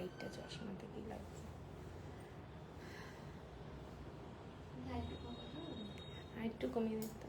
লাইটটা চশমাতে কি লাগছে। আর একটু কমিয়ে দিত।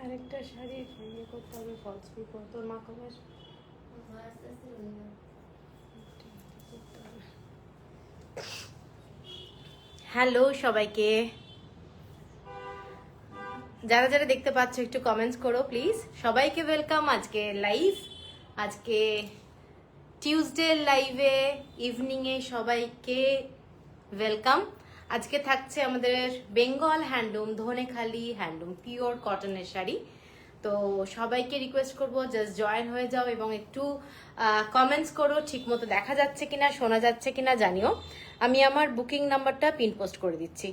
আরেকটা শাড়ি ইয়ে করতে হবে, ফলস পিকো। তোর মা কবে আসবে? হ্যালো সবাইকে, যারা যারা দেখতে পাচ্ছ একটু কমেন্টস করো প্লিজ। সবাইকে ওয়েলকাম আজকে লাইভ, আজকে টিউসডে লাইভে ইভিনিংয়ে সবাইকে ওয়েলকাম। আজকে থাকছে আমাদের Bengal handloom, Dhanekhali handloom pure কটনের শাড়ি। তো সবাইকে রিকোয়েস্ট করবো জাস্ট জয়েন হয়ে যাও এবং একটু কমেন্টস করো, ঠিক মতো দেখা যাচ্ছে কিনা, শোনা যাচ্ছে কিনা জানিও। আমি আমার বুকিং নাম্বারটা পিন পোস্ট করে দিচ্ছি।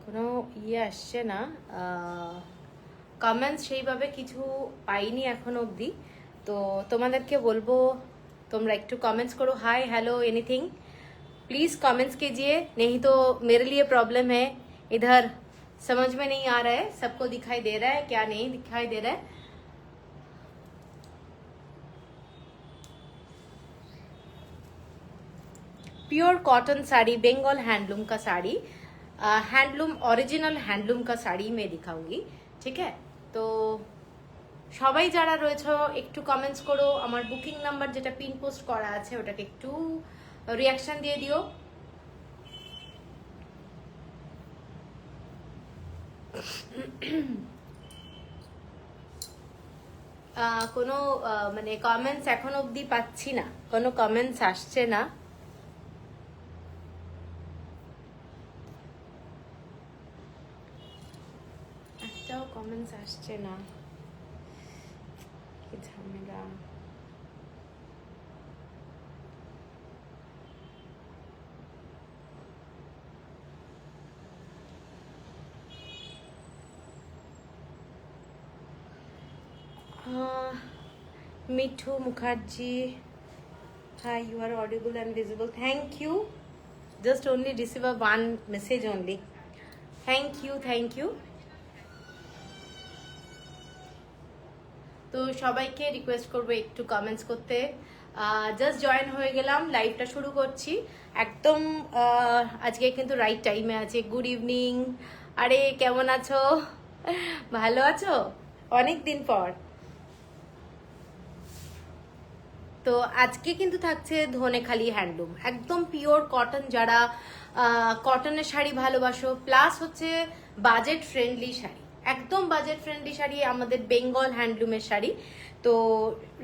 কোনো ইয়ে আসছে না, কমেন্টস সেইভাবে কিছু পাইনি এখনো অবধি। তো তোমাদেরকে বলবো তোমরা একটু কमेंट्स करो, hi hello anything please comments कीजिए, नहीं तो मेरे लिए प्रॉब्लम है, इधर समझ में नहीं आ रहा है सबको दिखाई दे रहा है क्या नहीं दिखाई दे रहा है। Pure cotton sari, Bengal handloom का साड़ी, हैंडलूम ओरिजिनल हैंडलूम का साड़ी मैं दिखाऊंगी, ठीक है। तो সবাই যারা রয়েছে একটু কমেন্টস করো, আমার বুকিং নাম্বার যেটা পিন পোস্ট করা আছে ওটাকে একটু রিয়াকশন দিয়ে দিও। কোনো মানে কমেন্টস এখন অবধি পাচ্ছি না, কোনো কমেন্টস আসছে না। একটাও কমেন্টস আসছে না, কি ঝামেলা। Mithu Mukherjee, hi, you are audible and visible, thank you, just only receive a one message only, thank you। তো সবাইকে রিকোয়েস্ট করবো একটু কমেন্টস করতে। জাস্ট জয়েন হয়ে গেলাম, লাইভটা শুরু করছি একদম। আজকে কিন্তু রাইট টাইমে আছে। গুড ইভিনিং, আরে কেমন আছো, ভালো আছো? অনেক দিন পর। তো আজকে কিন্তু থাকছে ধনেখালি হ্যান্ডলুম, একদম পিওর কটন। যারা কটনের শাড়ি ভালোবাসো, প্লাস হচ্ছে বাজেট ফ্রেন্ডলি শাড়ি, একদম বাজেট ফ্রেন্ডলি শাড়ি, আমাদের বেঙ্গল হ্যান্ডলুমের শাড়ি। তো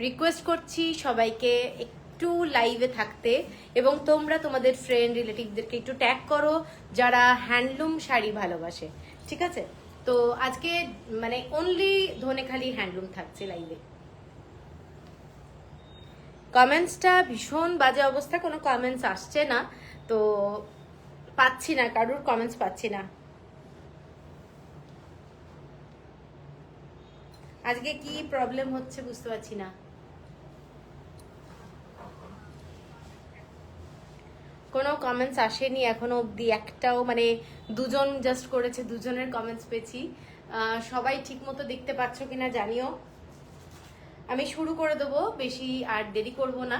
রিকোয়েস্ট করছি সবাইকে একটু লাইভে থাকতে, এবং তোমরা তোমাদের ফ্রেন্ড রিলেটিভদেরকে একটু ট্যাগ করো যারা হ্যান্ডলুম শাড়ি ভালোবাসে, ঠিক আছে। তো আজকে মানে অনলি ধনেখালি হ্যান্ডলুম থাকছে লাইভে। কমেন্টসটা ভীষণ বাজে অবস্থা, কোনো কমেন্টস আসছে না, তো পাচ্ছি না, কারোর কমেন্টস পাচ্ছি না। আজকে কি প্রবলেম হচ্ছে বুঝতে পারছি না। কোনো কমেন্টস আসেনি এখনো অবধি একটাও, মানে দুজন জাস্ট করেছে, দুজনের কমেন্টস পেয়েছি। সবাই ঠিক মতো দেখতে পাচ্ছ কিনা জানিও। আমি শুরু করে দেবো, বেশি আর দেরি করব না।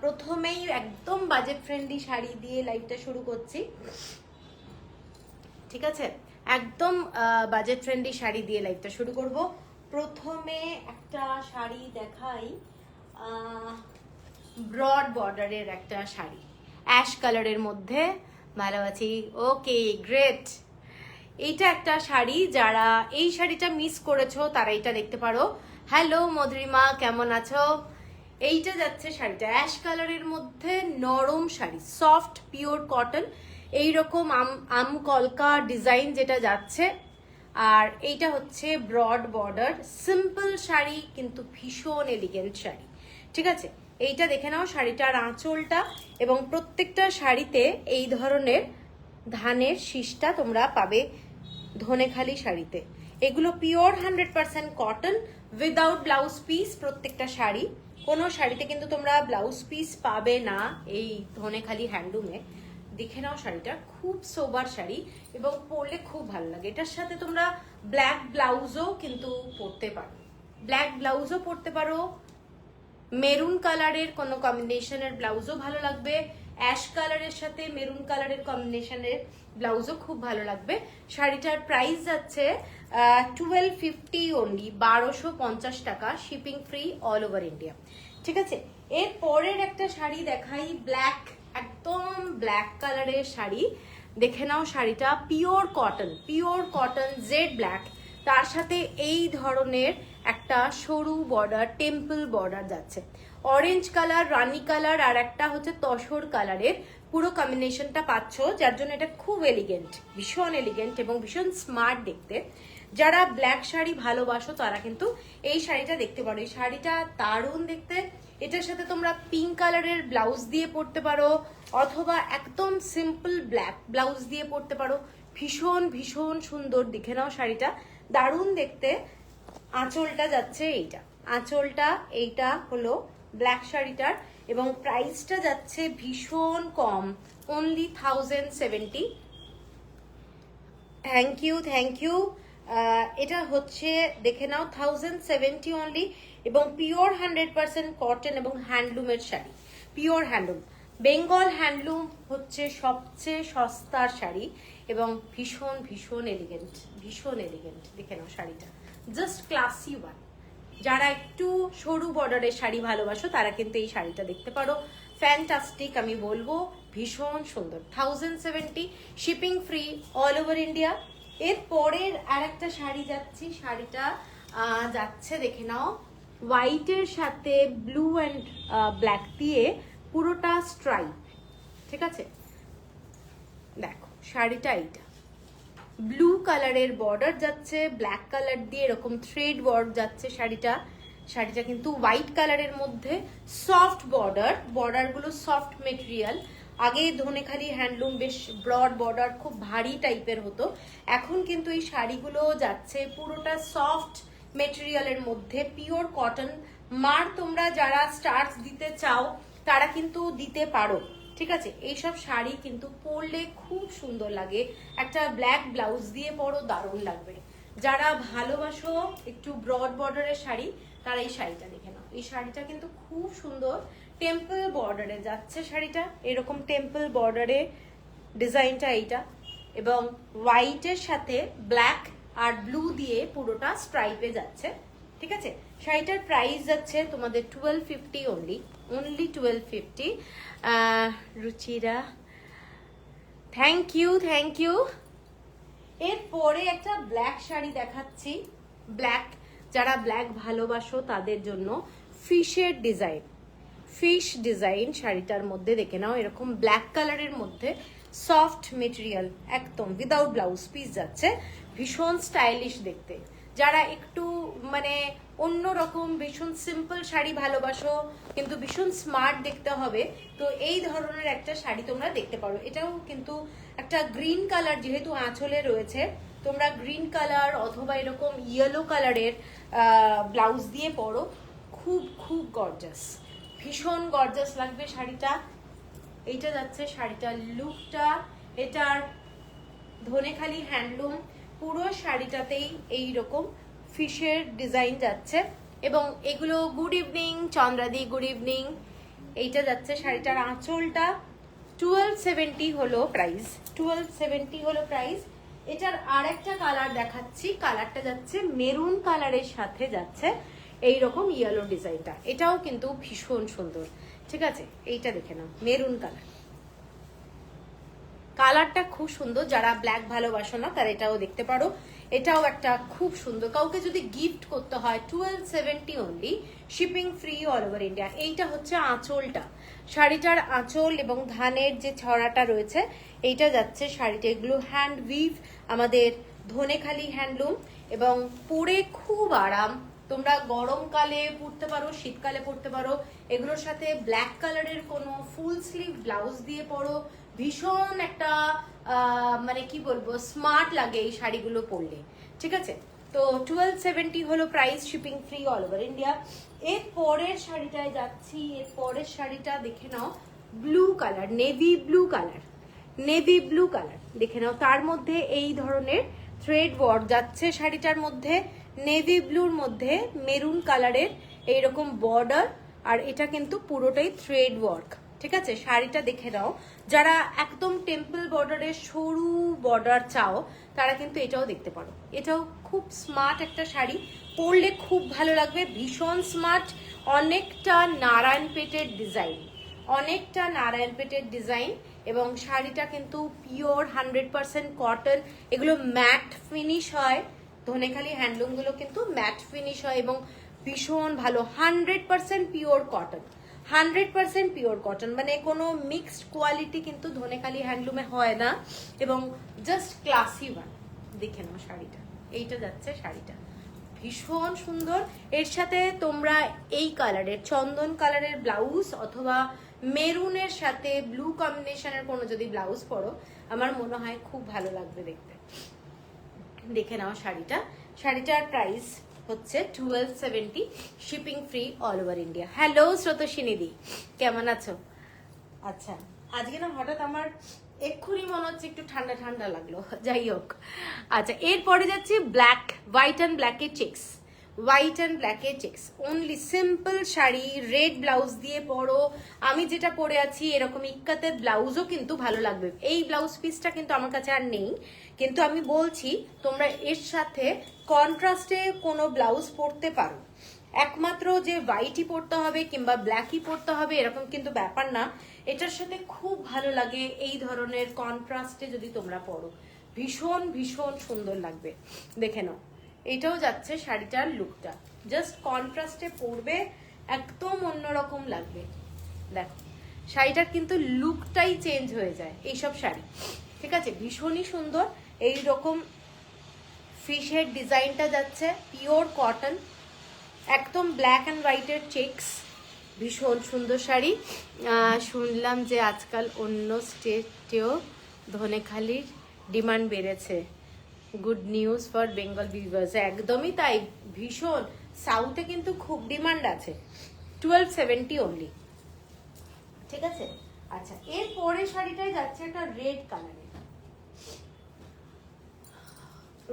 প্রথমেই একদম বাজেট ফ্রেন্ডলি শাড়ি দিয়ে লাইভটা শুরু করছি, ঠিক আছে? একদম বাজেট ফ্রেন্ডলি শাড়ি দিয়ে লাইভটা শুরু করব। প্রথমে একটা শাড়ি দেখাই, ব্রড বর্ডারের একটা শাড়ি, অ্যাশ কালারের মধ্যে। ভালো আছি, ওকে গ্রেট। এইটা একটা শাড়ি, যারা এই শাড়িটা মিস করেছো তারা এটা দেখতে পারো। হ্যালো মধুরিমা, কেমন আছো? এইটা যাচ্ছে শাড়িটা অ্যাশ কালারের মধ্যে, নরম শাড়ি, সফট পিওর কটন, এইরকম আম কলকা ডিজাইন যেটা যাচ্ছে। আর এইটা হচ্ছে ব্রড বর্ডার, সিম্পল শাড়ি কিন্তু ভীষণ এলিগেন্ট শাড়ি, ঠিক আছে? এইটা দেখে নাও শাড়িটার আঁচলটা, এবং প্রত্যেকটা শাড়িতে এই ধরনের ধানের শীষটা তোমরা পাবে ধনেখালি শাড়িতে। এগুলো pure 100% cotton, without blouse piece প্রত্যেকটা শাড়ি। কোনো শাড়িতে কিন্তু তোমরা ব্লাউজ পিস পাবে না এই ধনেখালি হ্যান্ডলুমে। দেখে নাও শাড়িটা, খুব সোবার শাড়ি এবং পরলে খুব ভালো লাগে। এটার সাথে তোমরা ব্ল্যাক ব্লাউজও কিন্তু পরতে পারো, ব্ল্যাক ব্লাউজও পরতে পারো, মেরুন কালারের কোনো কম্বিনেশনের ব্লাউজও ভালো লাগবে, অ্যাশ কালারের সাথে মেরুন কালারের কম্বিনেশনের ব্লাউজও খুব ভালো লাগবে। শাড়িটার প্রাইস যাচ্ছে 1250 অনলি, 1250 টাকা, shipping free all over India, ঠিক আছে? এর পরের একটা শাড়ি দেখাই, ব্ল্যাক, একদম ব্ল্যাক কালারের শাড়ি। দেখে নাও শাড়িটা, পিওর কটন জেড ব্ল্যাক, তার সাথে এই ধরনের একটা সরু বর্ডার, টেম্পল বর্ডার যাচ্ছে, অরেঞ্জ কালার, রানী কালার, আর একটা হচ্ছে তসর কালারের, পুরো কম্বিনেশনটা পাচ্ছ, যার জন্য এটা খুব এলিগেন্ট, ভীষণ এলিগেন্ট এবং ভীষণ স্মার্ট দেখতে। যারা ব্ল্যাক শাড়ি ভালোবাসো তারা কিন্তু এই শাড়িটা দেখতে পারো। এই শাড়িটা দারুণ দেখতে, এটার সাথে তোমরা পিঙ্ক কালারের ব্লাউজ দিয়ে পরতে পারো, অথবা একদম সিম্পল ব্ল্যাক ব্লাউজ দিয়ে পরতে পারো। ভীষণ ভীষণ সুন্দর, দেখে নাও শাড়িটা, দারুণ দেখতে। আঁচলটা যাচ্ছে এইটা, আঁচলটা এইটা হলো ব্ল্যাক শাড়িটার, এবং প্রাইসটা যাচ্ছে ভীষণ কম, অনলি 1070। Thank you. এটা হচ্ছে দেখে নাও 1070 অনলি, এবং পিওর 100% কটন এবং হ্যান্ডলুমের sari, pure handloom. Bengal handloom হচ্ছে সবচেয়ে সস্তার শাড়ি এবং ভীষণ ভীষণ এলিগেন্ট, ভীষণ এলিগেন্ট। দেখে নাও শাড়িটা, জাস্ট ক্লাসি ওয়ান। যারা একটু সরু বর্ডারের শাড়ি ভালোবাসো তারা কিন্তু এই শাড়িটা দেখতে পারো, ফ্যান্টাস্টিক আমি বলবো, ভীষণ সুন্দর। 1070, shipping free all over India. এর পরের আর একটা শাড়ি যাচ্ছি, শাড়িটা যাচ্ছে দেখে নাও, হোয়াইটের সাথে ব্লু অ্যান্ড ব্ল্যাক দিয়ে পুরোটা স্ট্রাইপ, ঠিক আছে? দেখো শাড়িটা এইটা, ব্লু কালারের বর্ডার যাচ্ছে, ব্ল্যাক কালার দিয়ে এরকম থ্রেড ওয়ার্ক যাচ্ছে শাড়িটা। শাড়িটা কিন্তু হোয়াইট কালারের মধ্যে, সফট বর্ডারগুলো সফট মেটেরিয়াল। আগে ধনেখালি হ্যান্ডলুম বেশ ব্রড বর্ডার, খুব ভারী টাইপের হতো, এখন কিন্তু এই শাড়িগুলো যাচ্ছে পুরোটা সফট মেটেরিয়ালের মধ্যে, পিওর কটন। মার তোমরা যারা স্টার্চ দিতে চাও তারা কিন্তু দিতে পারো, ঠিক আছে? এইসব শাড়ি কিন্তু পরলে খুব সুন্দর লাগে, একটা ব্ল্যাক ব্লাউজ দিয়ে পরো, দারুণ লাগবে। যারা ভালোবাসো একটু ব্রড বর্ডারের শাড়ি তারা এই শাড়িটা দেখে নাও। এই শাড়িটা কিন্তু খুব সুন্দর, টেম্পল বর্ডারে যাচ্ছে শাড়িটা, এরকম টেম্পল বর্ডারে ডিজাইনটা এইটা, এবং হোয়াইটের সাথে ব্ল্যাক আর ব্লু দিয়ে পুরোটা স্ট্রাইপে যাচ্ছে, ঠিক আছে? শাড়িটার প্রাইস যাচ্ছে তোমাদের 1250 অনলি, 1250। Ruchira thank you. এরপরে একটা ব্ল্যাক শাড়ি দেখাচ্ছি, ব্ল্যাক, যারা ব্ল্যাক ভালোবাসো তাদের জন্য ফিশের ডিজাইন, ফিশ ডিজাইন শাড়িটার মধ্যে দেখে নাও, এরকম ব্ল্যাক কালারের মধ্যে সফট মেটেরিয়াল, একদম উইদাউট ব্লাউজ পিস যাচ্ছে, ভীষণ স্টাইলিশ দেখতে। যারা একটু মানে অন্যরকম ভীষণ সিম্পল শাড়ি ভালোবাসো কিন্তু ভীষণ স্মার্ট দেখতে হবে, তো এই ধরনের একটা শাড়ি তোমরা দেখতে পারো। এটাও কিন্তু একটা গ্রিন কালার, যেহেতু আঁচলে রয়েছে, তোমরা গ্রিন কালার অথবা এরকম ইয়েলো কালারের ব্লাউজ দিয়ে পরো, খুব খুব গর্জাস, ভীষণ গর্জাস লাগবে শাড়িটা। এইটা যাচ্ছে শাড়িটার লুকটা, এটার ধনেখালি হ্যান্ডলুম, পুরো শাড়িটাতেই এইরকম ফিশের ডিজাইন যাচ্ছে। এবং এগুলো গুড ইভিনিং চন্দ্রাদি, গুড ইভিনিং। এইটা যাচ্ছে শাড়িটার আঁচলটা, 1270 হলো প্রাইস, 1270 হলো প্রাইস। এটার আরেকটা কালার দেখাচ্ছি, কালারটা যাচ্ছে মেরুন কালারের সাথে যাচ্ছে এইরকম ইয়েলো ডিজাইনটা, এটাও কিন্তু ভীষণ সুন্দর। ঠিক আছে, এইটা দেখে নাও, মেরুন কালার, কালারটা খুব সুন্দর। যারা ব্ল্যাক ভালোবাসো না তারা এটাও দেখতে পারো, এটাও একটা খুব সুন্দর। কাউকে যদি গিফট করতে হয় 1270 only, shipping free all over India. এইটা হচ্ছে আঁচলটা, শাড়িটার আঁচল এবং ধানের যে ছড়াটা রয়েছে এইটা যাচ্ছে শাড়িটা। এগুলো হ্যান্ড উইভ, আমাদের ধনেখালি হ্যান্ডলুম, এবং পরে খুব আরাম। তোমরা গরমকালে পরতে পারো, শীতকালে পরতে পারো। এগুলোর সাথে ব্ল্যাক কালারের কোনো ফুল স্লিভ ব্লাউজ দিয়ে পরো, ভীষণ একটা মানে কি বলবো, স্মার্ট লাগে এই শাড়িগুলো পরলে। ঠিক আছে, তো 1270 হলো price, shipping free all over India. এর পরের শাড়িটায় যাচ্ছি, এর পরের শাড়িটা দেখে নাও, blue colour, navy blue colour, navy blue colour দেখে নাও। তার মধ্যে এই ধরনের থ্রেড ওয়ার্ক যাচ্ছে শাড়িটার মধ্যে, নেভি ব্লুর মধ্যে মেরুন কালারের এইরকম বর্ডার, আর এটা কিন্তু পুরোটাই থ্রেড ওয়ার্ক। ঠিক আছে, শাড়িটা দেখে নাও। যারা একদম টেম্পল বর্ডারের সরু বর্ডার চাও তারা কিন্তু এটাও দেখতে পারো। এটাও খুব স্মার্ট একটা শাড়ি, পরলে খুব ভালো লাগবে, ভীষণ স্মার্ট। অনেকটা নারায়ণপেটের ডিজাইন, অনেকটা নারায়ণপেটের ডিজাইন, এবং শাড়িটা কিন্তু পিওর 100% কটন। এগুলো ম্যাট ফিনিশ হয়, ধনেখালি হ্যান্ডলুমগুলো কিন্তু ম্যাট ফিনিশ হয় এবং ভীষণ ভালো, 100% পিওর কটন, 100% পিওর কটন, মানে কোনো মিক্সড কোয়ালিটি কিন্তু ধনেখালি হ্যান্ডলুমে হয় না, এবং জাস্ট ক্লাসি ওয়ান। দেখে নাও শাড়িটা, এইটা যাচ্ছে শাড়িটা, ভীষণ সুন্দর। এর সাথে তোমরা এই কালারের চন্দন কালারের ব্লাউজ অথবা মেরুনের সাথে ব্লু কম্বিনেশনের কোনো যদি ব্লাউজ পরো, আমার মনে হয় খুব ভালো লাগবে দেখতে। দেখে নাও শাড়িটা, শাড়িটার প্রাইস হচ্ছে 1270, shipping free all over India. Hello Srotoswini di, কেমন আছো? আচ্ছা, আজকে না হঠাৎ আমার এক্ষুনি মনে হচ্ছে একটু ঠান্ডা ঠান্ডা লাগলো, যাই হোক। আচ্ছা, এরপরে যাচ্ছি ব্ল্যাক, হোয়াইট অ্যান্ড ব্ল্যাকের চেক্স, হোয়াইট অ্যান্ড ব্ল্যাকের checks only, simple sari, red blouse দিয়ে পরো। আমি যেটা পরে আছি এরকম ইক্কাতের ব্লাউজও কিন্তু ভালো লাগবে। এই ব্লাউজ পিসটা কিন্তু আমার কাছে আর নেই, কিন্তু আমি বলছি তোমরা এর সাথে কন্ট্রাস্টে কোনো ব্লাউজ পরতে পারো। একমাত্র যে হোয়াইটই পরতে হবে কিংবা ব্ল্যাকই পরতে হবে এরকম কিন্তু ব্যাপার না, এটার সাথে খুব ভালো লাগে এই ধরনের কন্ট্রাস্টে যদি তোমরা পরো, ভীষণ ভীষণ সুন্দর লাগবে। দেখে নাও, এটাও যাচ্ছে শাড়িটার লুকটা, জাস্ট কন্ট্রাস্টে পরবে, একদম অন্যরকম লাগবে। দেখো শাড়িটার কিন্তু লুকটাই চেঞ্জ হয়ে যায় এইসব শাড়ি। ঠিক আছে, ভীষণই সুন্দর। এই রকম ফিশের ডিজাইনটা যাচ্ছে, পিওর কটন, একদম ব্ল্যাক অ্যান্ড হোয়াইটের চেক্স, ভীষণ সুন্দর শাড়ি। শুনলাম যে আজকাল অন্য স্টেটেও ধনেখালির ডিমান্ড বেড়েছে, good news for Bengal viewers. একদমই তাই, ভীষণ, সাউথে কিন্তু খুব ডিমান্ড আছে। 1270 অনলি। ঠিক আছে, আচ্ছা, এর পরে শাড়িটাই যাচ্ছে একটা রেড কালারে,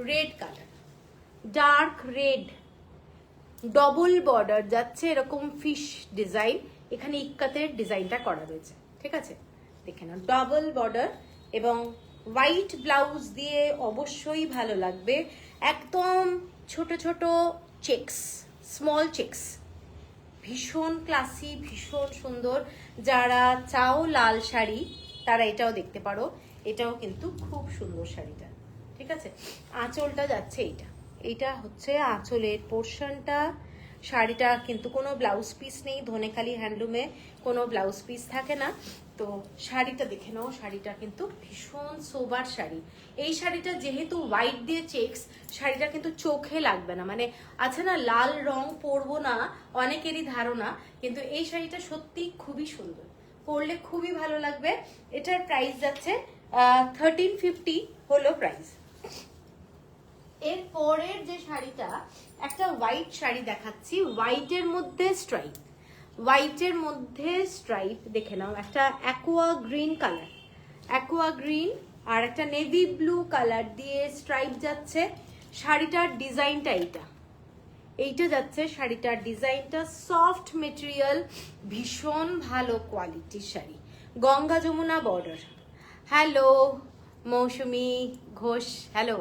red colour, dark red, double border যাচ্ছে, এরকম ফিশ ডিজাইন, এখানে ইক্কাতের ডিজাইনটা করা রয়েছে। ঠিক আছে, দেখে না, ডবল বর্ডার এবং হোয়াইট ব্লাউজ দিয়ে অবশ্যই ভালো লাগবে। একদম ছোট ছোট চেক্স, স্মল চেক্স, ভীষণ ক্লাসি, ভীষণ সুন্দর। যারা চাও লাল শাড়ি তারা এটাও দেখতে পারো, এটাও কিন্তু খুব সুন্দর শাড়িটা। ঠিক আছে, আঁচলটা যাচ্ছে এইটা, এইটা হচ্ছে আঁচলের পোর্শনটা। শাড়িটা কিন্তু কোনো ব্লাউজ পিস নেই, ধনেখালি হ্যান্ডলুমে কোনো ব্লাউজ পিস থাকে না। তো শাড়িটা দেখে নাও, শাড়িটা কিন্তু ভীষণ সোবার শাড়ি। এই শাড়িটা যেহেতু হোয়াইট দিয়ে চেক্স, শাড়িটা কিন্তু চোখে লাগবে না, মানে আছে না লাল রং পরবো না অনেকেরই ধারণা, কিন্তু এই শাড়িটা সত্যি খুবই সুন্দর, পরলে খুবই ভালো লাগবে। এটার প্রাইস যাচ্ছে 1350 হলো প্রাইস। এর পরের যে শাড়িটা, একটা হোয়াইট শাড়ি দেখাচ্ছি, হোয়াইটের মধ্যে স্ট্রাইপ, হোয়াইটের মধ্যে স্ট্রাইপ দেখে নাও, একটা aqua green colour, aqua green আর একটা নেভি ব্লু কালার দিয়ে স্ট্রাইপ যাচ্ছে। শাড়িটার ডিজাইনটা এইটা যাচ্ছে, শাড়িটার ডিজাইনটা সফট মেটেরিয়াল, ভীষণ ভালো কোয়ালিটির শাড়ি, গঙ্গা যমুনা বর্ডার। হ্যালো মৌসুমি ঘোষ, হ্যালো।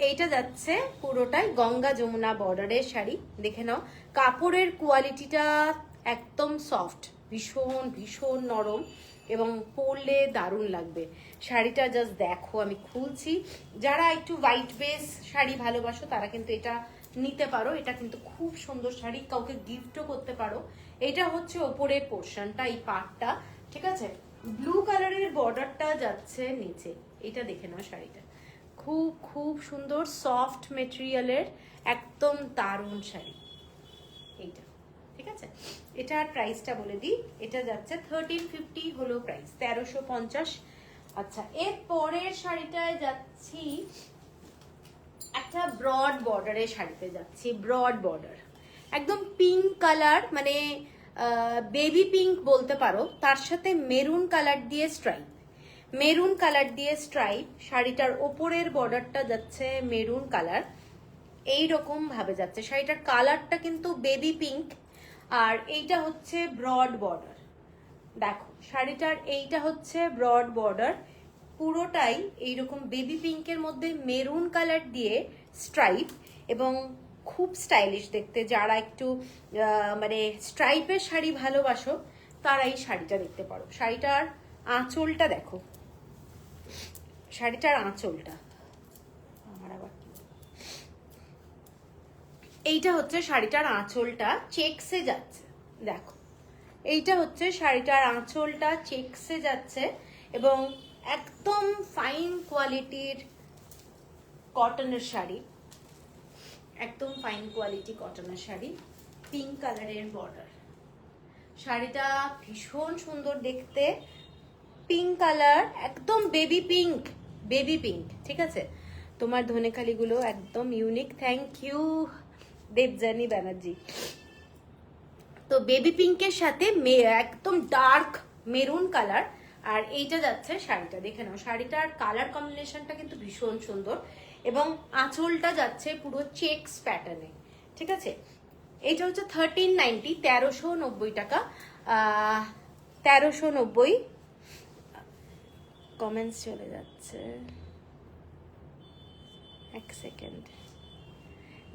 এইটা যাচ্ছে পুরোটাই গঙ্গা যমুনা বর্ডারের শাড়ি, দেখে নাও কাপড়ের কোয়ালিটিটা একদম সফট, ভীষণ ভীষণ নরম এবং পরলে দারুণ লাগবে। শাড়িটা জাস্ট দেখো, আমি খুলছি, যারা একটু হোয়াইট বেস শাড়ি ভালোবাসো তারা কিন্তু এটা নিতে পারো, এটা কিন্তু খুব সুন্দর শাড়ি, কাউকে গিফটও করতে পারো। এটা হচ্ছে ওপরের পোর্শনটা, এই পার্টটা, ঠিক আছে। ব্লু কালারের বর্ডারটা যাচ্ছে নিচে, এটা দেখে নাও, শাড়িটা খুব খুব সুন্দর সফট মেটেরিয়ালের একদম দারুণ শাড়ি এইটা, ঠিক আছে। এটার প্রাইসটা বলে দিই, এটা যাচ্ছে 1350 হলো প্রাইস, 1350। আচ্ছা, এর পরের শাড়িটায় যাচ্ছি, একটা ব্রড বর্ডারের শাড়িতে যাচ্ছি, ব্রড বর্ডার একদম পিঙ্ক কালার, মানে বেবি পিঙ্ক বলতে পারো, তার সাথে মেরুন কালার দিয়ে স্ট্রাইপ, মেরুন কালার দিয়ে স্ট্রাইপ। শাড়িটার ওপরের বর্ডারটা যাচ্ছে মেরুন কালার, এইরকম ভাবে যাচ্ছে। শাড়িটার কালারটা কিন্তু বেবি পিঙ্ক, আর এইটা হচ্ছে ব্রড বর্ডার। দেখো শাড়িটার এইটা হচ্ছে ব্রড বর্ডার, পুরোটাই এইরকম বেবি পিঙ্কের মধ্যে মেরুন কালার দিয়ে স্ট্রাইপ, এবং খুব স্টাইলিশ দেখতে। যারা একটু মানে স্ট্রাইপের শাড়ি ভালোবাসো তারা এই শাড়িটা দেখতে পারো। শাড়িটার আঁচলটা দেখো, শাড়িটার আঁচলটা আমার আবার, এইটা হচ্ছে শাড়িটার আঁচলটা, চেকসে যাচ্ছে, দেখো এইটা হচ্ছে শাড়িটার আঁচলটা, চেকসে যাচ্ছে, এবং একদম ফাইন কোয়ালিটির কটনের শাড়ি, একদম ফাইন কোয়ালিটি কটনের শাড়ি, পিঙ্ক কালারের বর্ডার। শাড়িটা ভীষণ সুন্দর দেখতে, পিঙ্ক কালার, একদম বেবি পিঙ্ক, বেবি পিঙ্ক, ঠিক আছে। তোমার ধনেখালিগুলো একদম unique, thank you Debjani Banerjee. তো বেবি পিঙ্কের সাথে একদম ডার্ক মেরুন কালার, আর এইটা যাচ্ছে শাড়িটা, দেখে নাও শাড়িটার কালার কম্বিনেশনটা কিন্তু ভীষণ সুন্দর, এবং আঁচলটা যাচ্ছে পুরো চেকস প্যাটার্নে, ঠিক আছে। এইটা হচ্ছে 1390, 1390 টাকা, 1390। কমেন্টস চলে যাচ্ছে, এক সেকেন্ড।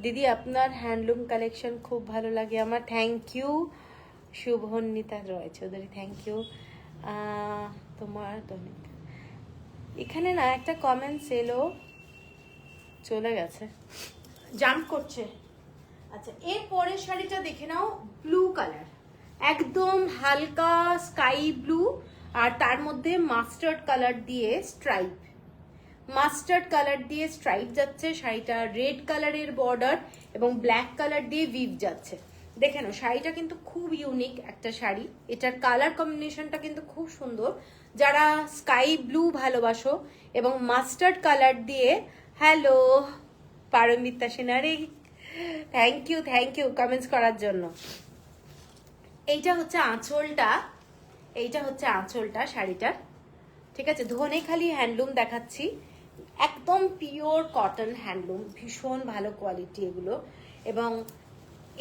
দিদি আপনার হ্যান্ডলুম কালেকশন খুব ভালো লাগে আমার, thank you. Shubhanita Roy Chowdhury, thank you. তোমার এখানে না একটা কমেন্টস এলো, চলে গেছে, জাম্প করছে। আচ্ছা, এর পরের শাড়িটা দেখে নাও, ব্লু কালার, একদম হালকা স্কাই ব্লু, আর তার মধ্যে মাস্টার্ড কালার দিয়ে স্ট্রাইপ, মাস্টার্ড কালার দিয়ে স্ট্রাইপ যাচ্ছে। শাড়িটা রেড কালারের বর্ডার এবং ব্ল্যাক কালার দিয়ে উইভ যাচ্ছে। দেখে নাও শাড়িটা কিন্তু খুব ইউনিক একটা শাড়ি, এটার কালার কম্বিনেশনটা কিন্তু খুব সুন্দর। যারা স্কাই ব্লু ভালোবাসো এবং মাস্টার্ড কালার দিয়ে, হ্যালো পারমিতা সেনারে, থ্যাংক ইউ কমেন্টস করার জন্য। এইটা হচ্ছে আঁচলটা, এইটা হচ্ছে আঁচলটা শাড়িটার, ঠিক আছে। ধনেখালি হ্যান্ডলুম দেখাচ্ছি, একদম পিওর কটন হ্যান্ডলুম, ভীষণ ভালো কোয়ালিটি এগুলো, এবং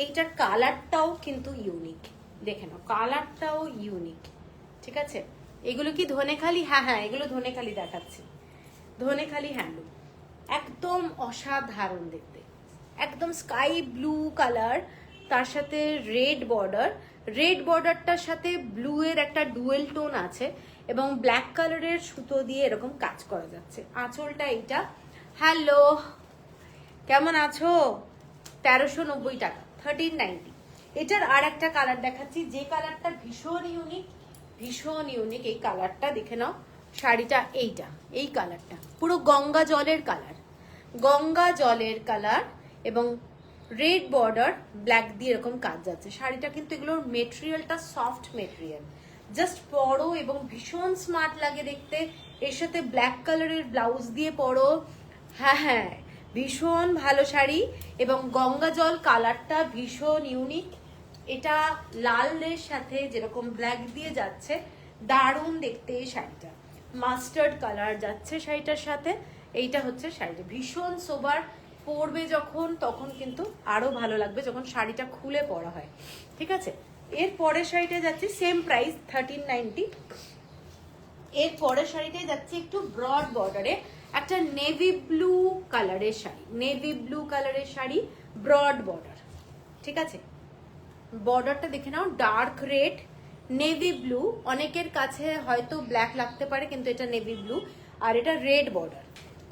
এইটার কালারটাও কিন্তু ইউনিক, দেখে নাও কালারটাও ইউনিক, ঠিক আছে। এগুলো কি ধনেখালি? হ্যাঁ হ্যাঁ, এগুলো ধনেখালি দেখাচ্ছি, ধনেখালি হ্যান্ডলুম, একদম অসাধারণ দেখতে, একদম স্কাই ব্লু কালার, তার সাথে রেড বর্ডার, রেড বর্ডারটার সাথে ব্লু এর একটা ডুয়েল টোন আছে, এবং ব্ল্যাক কালারের সুতো দিয়ে এরকম কাজ করা যাচ্ছে। আঁচলটা এইটা। হ্যালো, কেমন আছো? 1390 টাকা, 1390। এটার আর একটা কালার দেখাচ্ছি, যে কালারটা ভীষণ ইউনিক, ভীষণ ইউনিক এই কালারটা, দেখে নাও শাড়িটা। এই কালারটা পুরো গঙ্গা জলের কালার, গঙ্গা জলের কালার, এবং রেড বর্ডার ব্ল্যাক দিয়ে এরকম কাজ যাচ্ছে শাড়িটা। কিন্তু এগুলোর মেটেরিয়ালটা সফট মেটেরিয়াল, জাস্ট পরো এবং ভীষণ স্মার্ট লাগে দেখতে। এর সাথে ব্ল্যাক কালারের ব্লাউজ দিয়ে পরো, হ্যাঁ ভীষণ ভালো শাড়ি। এবং গঙ্গা জল কালারটা ভীষণ ইউনিক, এটা লালের সাথে যেরকম ব্ল্যাক দিয়ে যাচ্ছে, দারুণ দেখতে এই শাড়িটা। মাস্টার্ড কালার যাচ্ছে শাড়িটার সাথে। এইটা হচ্ছে শাড়িটা, ভীষণ সোবার, পরবে যখন তখন কিন্তু আরো ভালো লাগবে যখন শাড়িটা খুলে পরা হয়। ঠিক আছে, এর পরের শাড়িটা যাচ্ছে সেম প্রাইস 1390। এর পরের শাড়িটাই যাচ্ছে একটু ব্রড বর্ডারে, একটা নেভি ব্লু কালারের শাড়ি, নেভি ব্লু কালারের শাড়ি, ব্রড বর্ডার। ঠিক আছে, বর্ডারটা দেখে নাও, ডার্ক রেড নেভি ব্লু। অনেকের কাছে হয়তো ব্ল্যাক লাগতে পারে, কিন্তু এটা নেভি ব্লু, আর এটা রেড বর্ডার।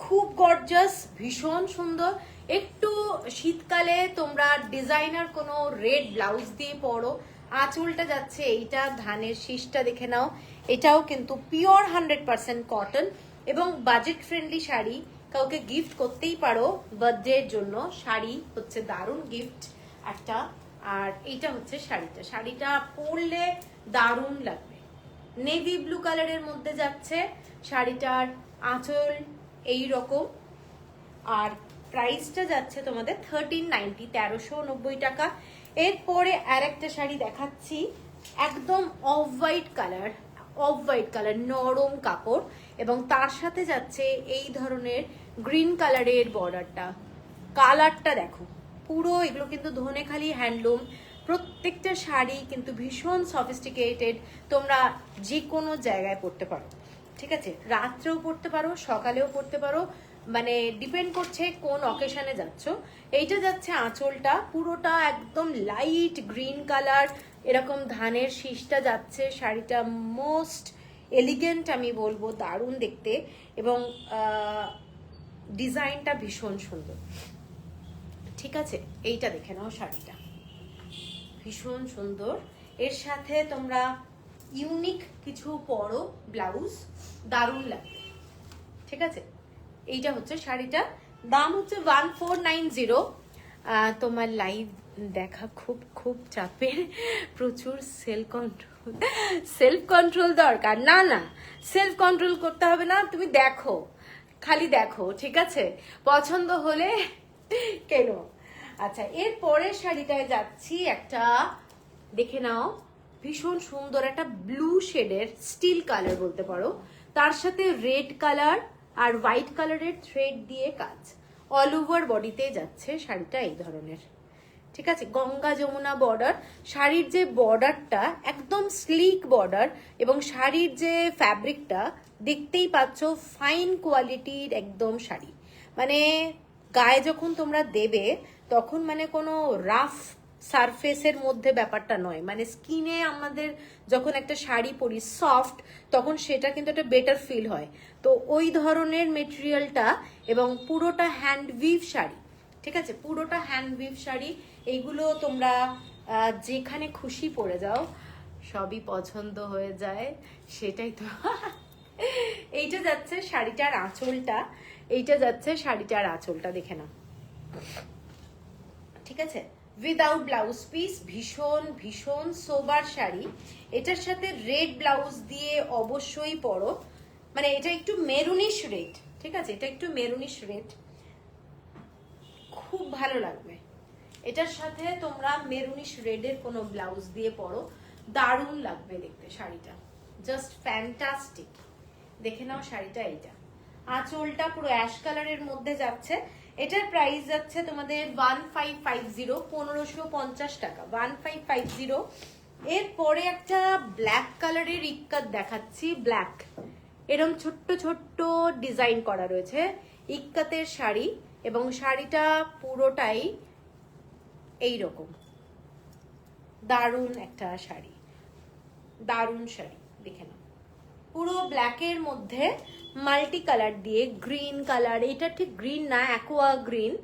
খুব গর্জাস, ভীষণ সুন্দর। একটু শীতকালে তোমরা ডিজাইনার কোনো রেড ব্লাউজ দিয়ে পরো। আঁচলটা যাচ্ছে এইটা ধানের শীষটা দেখে নাও, এটাও কিন্তু পিওর 100% কটন এবং বাজেট ফ্রেন্ডলি শাড়ি। কাউকে গিফট করতেই পারো বার্থডের জন্য, শাড়ি হচ্ছে দারুণ গিফট একটা। আর এইটা হচ্ছে শাড়িটা, শাড়িটা পরলে দারুণ লাগবে। নেভি ব্লু কালারের মধ্যে যাচ্ছে শাড়িটার আঁচল এই রকম, আর প্রাইসটা যাচ্ছে তোমাদের 1390, 1390 টাকা। এরপরে আর একটা শাড়ি দেখাচ্ছি, একদম off white colour, off white colour, নরম কাপড়, এবং তার সাথে যাচ্ছে এই ধরনের গ্রিন কালারের বর্ডারটা। কালারটা দেখো পুরো, এগুলো কিন্তু ধনেখালি হ্যান্ডলুম। প্রত্যেকটা শাড়ি কিন্তু ভীষণ সফিস্টিকেটেড, তোমরা যে কোনো জায়গায় পরতে পারো। ঠিক আছে, রাত্রেও পরতে পারো, সকালেও পরতে পারো, মানে ডিপেন্ড করছে কোন অকেশনে যাচ্ছ। এইটা যাচ্ছে আঁচলটা পুরোটা একদম লাইট গ্রিন কালার, এরকম ধানের শীষটা যাচ্ছে। শাড়িটা মোস্ট এলিগেন্ট আমি বলবো, দারুণ দেখতে, এবং ডিজাইনটা ভীষণ সুন্দর। ঠিক আছে, এইটা দেখে নাও, শাড়িটা ভীষণ সুন্দর। এর সাথে তোমরা ইউনিক কিছু পরো ব্লাউজ, দারুণ লাগবে। ঠিক আছে, এইটা হচ্ছে শাড়িটা, দাম হচ্ছে 1490। তোমার লাইভ দেখা খুব খুব চাপের, প্রচুর সেলফ কন্ট্রোল দরকার। না না, সেলফ কন্ট্রোল করতে হবে না, তুমি দেখো, খালি দেখো। ঠিক আছে, পছন্দ হলে কেন। আচ্ছা, এর পরের শাড়িটায় যাচ্ছি, একটা দেখে নাও, ভীষণ সুন্দর একটা ব্লু শেডের স্টিল কালার বলতে পারো, তার সাথে রেড কালার আর হোয়াইট কালারের থ্রেড দিয়ে কাজ, অল ওভার বডিতে যাচ্ছে শাড়িটা এই ধরনের। ঠিক আছে, গঙ্গা যমুনা বর্ডার, শাড়ির যে বর্ডারটা একদম স্লিক বর্ডার, এবং শাড়ির যে ফ্যাব্রিকটা দেখতেই পাচ্ছ, ফাইন কোয়ালিটির একদম শাড়ি। মানে গায়ে যখন তোমরা দেবে তখন মানে কোনো রাফ সারফেসের মধ্যে ব্যাপারটা নয়, মানে স্কিনে আমাদের যখন একটা শাড়ি পরি সফট, তখন সেটা কিন্তু একটা বেটার ফিল হয়। তো ওই ধরনের মেটেরিয়ালটা, এবং পুরোটা হ্যান্ড উইভ শাড়ি। ঠিক আছে, পুরোটা হ্যান্ড উইভ শাড়ি। এইগুলো তোমরা যেখানে খুশি পরে যাও, সবই পছন্দ হয়ে যায়, সেটাই তো। এইটা যাচ্ছে শাড়িটার আঁচলটা, এইটা যাচ্ছে শাড়িটার আঁচলটা, দেখে নাও। ঠিক আছে, উইদাউট ব্লাউজ পিস, ভীষণ ভীষণ সোবার শাড়ি। এটার সাথে রেড ব্লাউজ দিয়ে অবশ্যই পরো, মানে এটা একটু মেরুনিশ রেড। ঠিক আছে, এটা একটু মেরুনিশ রেড, খুব ভালো লাগবে। এটার সাথে তোমরা মেরুনিশ রেডের কোনো ব্লাউজ দিয়ে পরো, দারুণ লাগবে দেখতে শাড়িটা, জাস্ট ফ্যান্টাস্টিক। দেখে নাও শাড়িটা, এইটা আঁচলটা পুরো অ্যাশ কালারের মধ্যে যাচ্ছে। এটার প্রাইস যাচ্ছে তোমাদের 1550, 1550 টাকা, 1550। এরপরে একটা ব্ল্যাক কালারের ইক্কাত দেখাচ্ছি, ব্ল্যাক, এরকম ছোট্ট ছোট্ট ডিজাইন করা রয়েছে ইক্কাতের শাড়ি, এবং শাড়িটা পুরোটাই এইরকম দারুণ একটা শাড়ি, দারুণ শাড়ি। দেখে নাও, পুরো ব্ল্যাকের মধ্যে মাল্টি কালার দিয়ে, গ্রিন কালার, এটা ঠিক গ্রিন না, aqua green,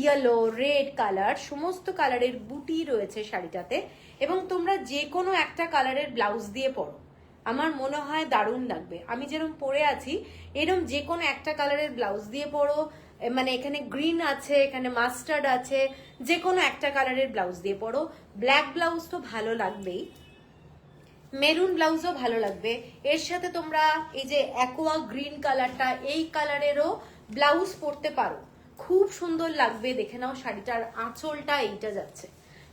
yellow, red colour, সমস্ত কালারের বুটি রয়েছে শাড়িটাতে, এবং তোমরা যে কোনো একটা কালারের ব্লাউজ দিয়ে পরো, আমার মনে হয় দারুণ লাগবে। আমি যেরকম পরে আছি এরকম যে কোনো একটা কালারের ব্লাউজ দিয়ে পরো, মানে এখানে গ্রিন আছে, এখানে মাস্টার্ড আছে, যে কোনো একটা কালারের ব্লাউজ দিয়ে পরো। ব্ল্যাক ব্লাউজ তো ভালো লাগবেই, মেরুন ব্লাউজও ভালো লাগবে। এর সাথে তোমরা এই যে অ্যাকোয়া গ্রিন কালারটা, এই কালারেরও ব্লাউজ পরতে পারো, খুব সুন্দর লাগবে। দেখে নাও শাড়িটার আঁচলটা এইটা যাচ্ছে,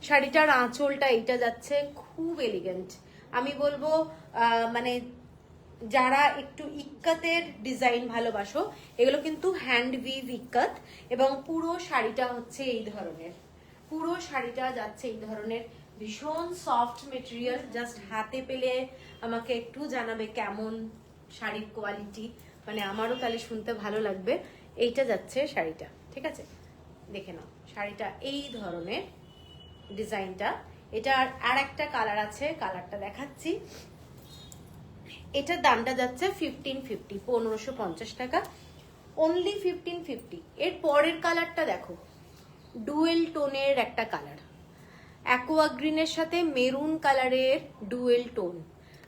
শাড়িটার আঁচলটা এইটা যাচ্ছে, খুব এলিগেন্ট। আমি বলবো মানে যারা একটু ইক্কাতের ডিজাইন ভালোবাসো, এগুলো কিন্তু হ্যান্ড উইভ ইক্কাত, এবং পুরো শাড়িটা হচ্ছে এই ধরনের, পুরো শাড়িটা যাচ্ছে এই ধরনের, ভীষণ সফট মেটেরিয়াল। জাস্ট হাতে পেলে আমাকে একটু জানাবে কেমন শাড়ির কোয়ালিটি, মানে আমারও তাহলে শুনতে ভালো লাগবে। এইটা যাচ্ছে শাড়িটা, ঠিক আছে? দেখে নাও শাড়িটা এই ধরনের ডিজাইনটা। এটার আর একটা কালার আছে, কালারটা দেখাচ্ছি। এটার দামটা যাচ্ছে 1550, 1550 টাকা, অনলি 1550। এর পরের কালারটা দেখো, ডুয়েল টোনের একটা কালার, অ্যাকোয়া গ্রিনের সাথে মেরুন কালারের ডুয়েল টোন।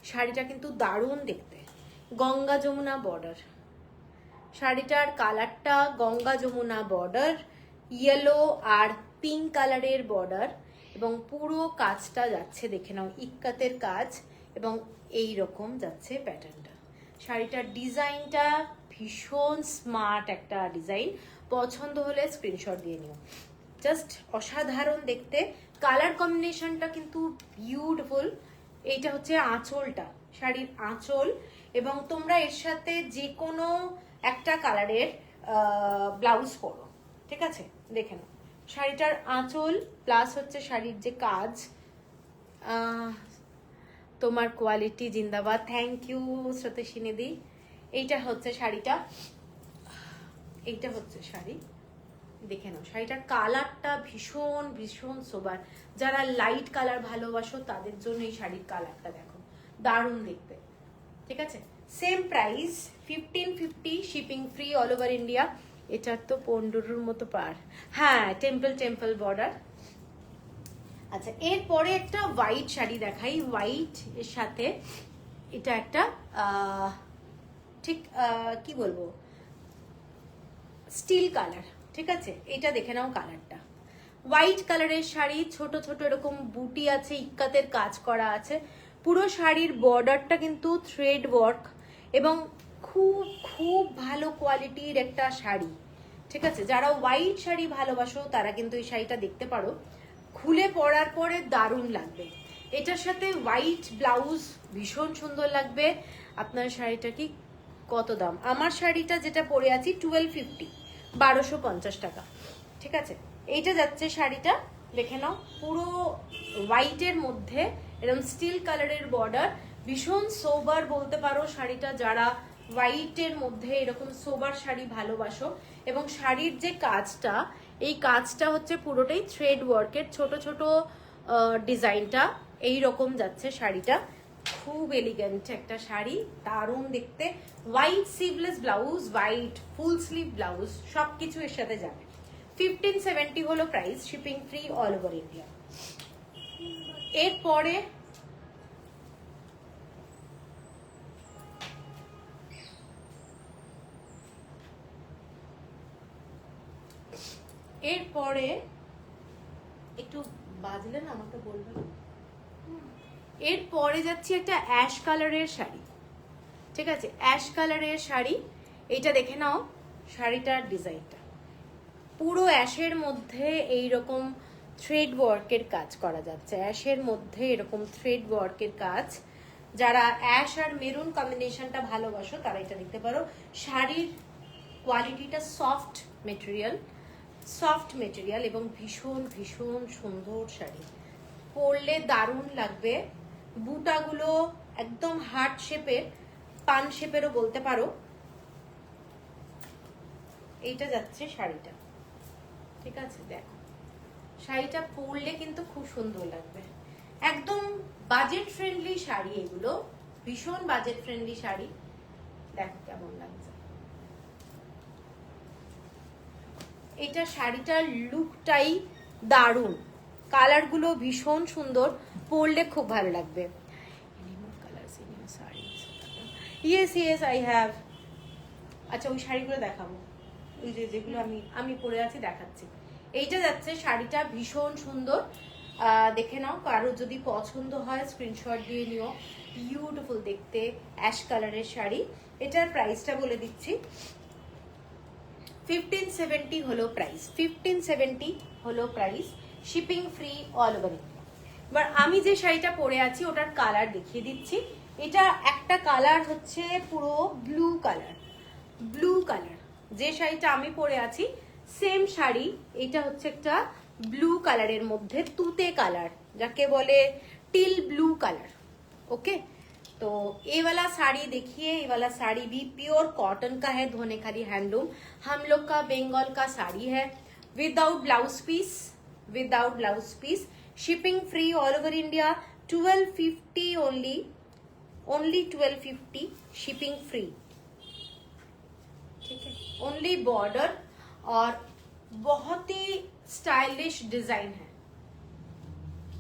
শাড়িটা কিন্তু দারুণ দেখতে, গঙ্গা যমুনা বর্ডার, শাড়িটার কালারটা গঙ্গা যমুনা বর্ডার, ইয়েলো আর পিঙ্ক কালারের বর্ডার, এবং পুরো কাজটা যাচ্ছে দেখে নাও ইক্কাতের কাজ, এবং এই রকম যাচ্ছে প্যাটার্নটা। শাড়িটার ডিজাইনটা ভীষণ স্মার্ট একটা ডিজাইন, পছন্দ হলে স্ক্রিনশট দিয়ে নিও। জাস্ট অসাধারণ দেখতে, কালার কম্বিনেশনটা কিন্তু বিউটিফুল। এইটা হচ্ছে আঁচলটা, শাড়ির আঁচল, এবং তোমরা এর সাথে যে কোনো একটা কালারের ব্লাউজ পরো, ঠিক আছে? দেখে নাও শাড়িটার আঁচল প্লাস হচ্ছে শাড়ির যে কাজ, তোমার কোয়ালিটি জিন্দাবাদ, থ্যাংক ইউ শ্রুতিশিনী দি। এইটা হচ্ছে শাড়িটা, এইটা হচ্ছে শাড়ি, দেখে নাও শাড়িটার কালারটা ভীষণ ভীষণ সোবার। যারা লাইট কালার ভালোবাসো তাদের জন্য এই শাড়ির কালারটা দেখো, দারুণ দেখতে, ঠিক আছে? Same price 1550, shipping free all over India. এটার তো পন্ডুরুর মতো পার, হ্যাঁ টেম্পল টেম্পল বর্ডার। আচ্ছা, এরপরে একটা হোয়াইট শাড়ি দেখাই, হোয়াইট এর সাথে এটা একটা ঠিক কি বলবো, স্টিল কালার, ঠিক আছে? এটা দেখে নাও কালারটা, হোয়াইট কালারের শাড়ি, ছোট ছোট এরকম বুটি আছে, ইক্কাতের কাজ করা আছে, পুরো শাড়ির বর্ডারটা কিন্তু থ্রেড ওয়ার্ক, এবং খুব খুব ভালো কোয়ালিটির একটা শাড়ি, ঠিক আছে? যারা হোয়াইট শাড়ি ভালোবাসো তারা কিন্তু এই শাড়িটা দেখতে পারো, খুলে পরার পরে দারুণ লাগবে। এটার সাথে হোয়াইট ব্লাউজ ভীষণ সুন্দর লাগবে। আপনার শাড়িটা কি কত দাম? আমার শাড়িটা যেটা পরে আছি 1250, 1250 টাকা, ঠিক আছে? এইটা যাচ্ছে শাড়িটা, দেখে নাও পুরো হোয়াইটের মধ্যে এরকম স্টিল কালারের বর্ডার, ভীষণ সোবার বলতে পারো শাড়িটা। যারা হোয়াইটের মধ্যে এরকম সোবার শাড়ি ভালোবাসো, এবং শাড়ির যে কাজটা, এই কাজটা হচ্ছে পুরোটাই থ্রেড ওয়ার্কের, ছোট ছোট ডিজাইনটা এই রকম যাচ্ছে শাড়িটা, খুব এলিগেন্ট একটা শাড়ি, দারুণ দেখতে। White sleeveless blouse, white full sleeve blouse, সবকিছু এর সাথে যাবে। 1570 হলো price, shipping free all over India. এরপরে এরপরে একটু বাজলে না আমাকে বলবেন। এরপরে যাচ্ছি একটা অ্যাশ কালারের শাড়ি, ঠিক আছে? অ্যাশ কালারের শাড়ি, এইটা দেখে নাও শাড়িটার ডিজাইনটা, পুরো অ্যাশের মধ্যে এইরকম থ্রেড ওয়ার্কের কাজ করা যাচ্ছে, অ্যাশের মধ্যে এরকম থ্রেড ওয়ার্কের কাজ। যারা অ্যাশ আর মেরুন কম্বিনেশনটা ভালোবাসো তারা এটা দেখতে পারো। শাড়ির কোয়ালিটিটা সফট মেটেরিয়াল, সফট মেটেরিয়াল, এবং ভীষণ ভীষণ সুন্দর শাড়ি, পরলে দারুণ লাগবে। বুটাগুলো একদম হার্ট শেপের, পান শেপেরও বলতে পারো। এইটা যাচ্ছে শাড়িটা, ঠিক আছে? দেখো শাড়িটা পরলে কিন্তু খুব সুন্দর লাগবে, একদম বাজেট ফ্রেন্ডলি শাড়ি এগুলো, ভীষণ বাজেট ফ্রেন্ডলি শাড়ি। দেখো কেমন লাগছে এটা, শাড়িটার লুকটাই দারুণ, কালারগুলো ভীষণ সুন্দর, পরলে খুব ভালো লাগবে। Colour sari yes I have. আচ্ছা ওই শাড়িগুলো দেখাবো, ওই যেগুলো আমি পরে আছি দেখাচ্ছি। এইটা যাচ্ছে, শাড়িটা ভীষণ সুন্দর, দেখে নাও, কারো যদি পছন্দ হয় স্ক্রিনশট দিয়ে নিও। বিউটিফুল দেখতে, অ্যাশ কালারের শাড়ি। এটার প্রাইসটা বলে দিচ্ছি, 1570 হলো প্রাইস, 1570 হলো price, shipping free all over India. এবার আমি যে শাড়িটা পরে আছি ওটার কালার দেখিয়ে দিচ্ছি। এটা একটা কালার হচ্ছে পুরো ব্লু কালার, ব্লু কালার। যে শাড়িটা আমি পরে আছি সেম শাড়ি, এটা হচ্ছে একটা ব্লু কালারের মধ্যে তুতে কালার, যাকে বলে টিল ব্লू कलर। ओके, तो ये वाला साड़ी देखिए, ये वाला साड़ी भी प्योर कॉटन का है, धोने खाली हैंडलूम, हम लोग का बंगाल का साड़ी है, without blouse piece, without blouse piece, shipping free all over India, 1250 only, only 1250, shipping free. ठीक है, ओनली बॉर्डर और बहुत ही स्टाइलिश डिजाइन है।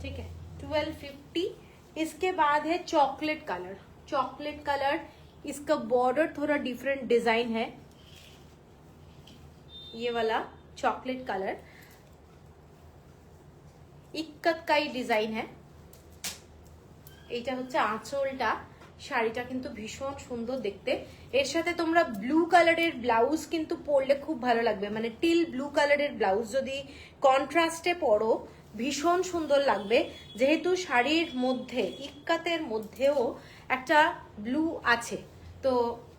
ठीक है, 1250। इसके बाद है चॉकलेट कलर, चॉकलेट कलर, इसका बॉर्डर थोड़ा डिफरेंट डिजाइन है, ये वाला चॉकलेट कलर इक्कत का ही डिजाइन है। এইটা হচ্ছে আঁচলটা, শাড়িটা কিন্তু ভীষণ সুন্দর দেখতে। এর সাথে তোমরা ব্লু কালারের ব্লাউজ কিন্তু পরলে খুব ভালো লাগবে, মানে টিল ব্লু কালারের ব্লাউজ যদি কন্ট্রাস্টে পরো ভীষণ সুন্দর লাগবে, যেহেতু শাড়ির মধ্যে ইক্কাতের মধ্যেও একটা ব্লু আছে, তো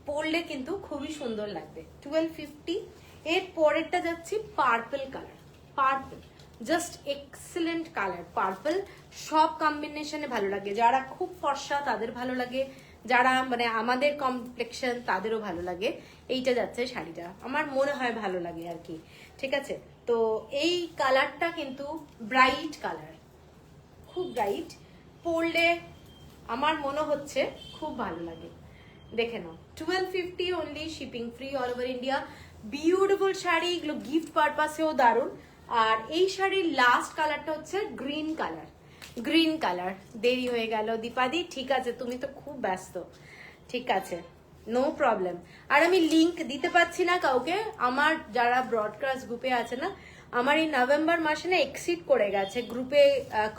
পরলে কিন্তু খুবই সুন্দর লাগবে। 1250। এর পরেরটা যাচ্ছি purple colour, purple just excellent colour, purple সব কম্বিনেশনে ভালো লাগে, যারা খুব ফর্সা তাদের ভালো লাগে, যারা মানে আমাদের কমপ্লেক্সন তাদেরও ভালো লাগে। এইটা যাচ্ছে শাড়িটা, আমার মনে হয় ভালো লাগে আর কি। ঠিক আছে, তো এই কালারটা কিন্তু ব্রাইট কালার, খুব ব্রাইট, পরলে আমার মনে হচ্ছে খুব ভালো লাগে। দেখে নাও, 1250 only, shipping free all over India. Beautiful sari, এগুলো গিফট পারপাসেও দারুণ। আর এই শাড়ির লাস্ট কালারটা হচ্ছে গ্রিন কালার, গ্রিন কালার। দেরি হয়ে গেল দীপাদি, ঠিক আছে, তুমি তো খুব ব্যস্ত, ঠিক আছে, নো প্রবলেম। আর আমি লিংক দিতে পারছি না কাউকে, আমার যারা ব্রডকাস্ট গ্রুপে আছে না, আমার এই নভেম্বর মাসে না এক্সিড করে গেছে গ্রুপে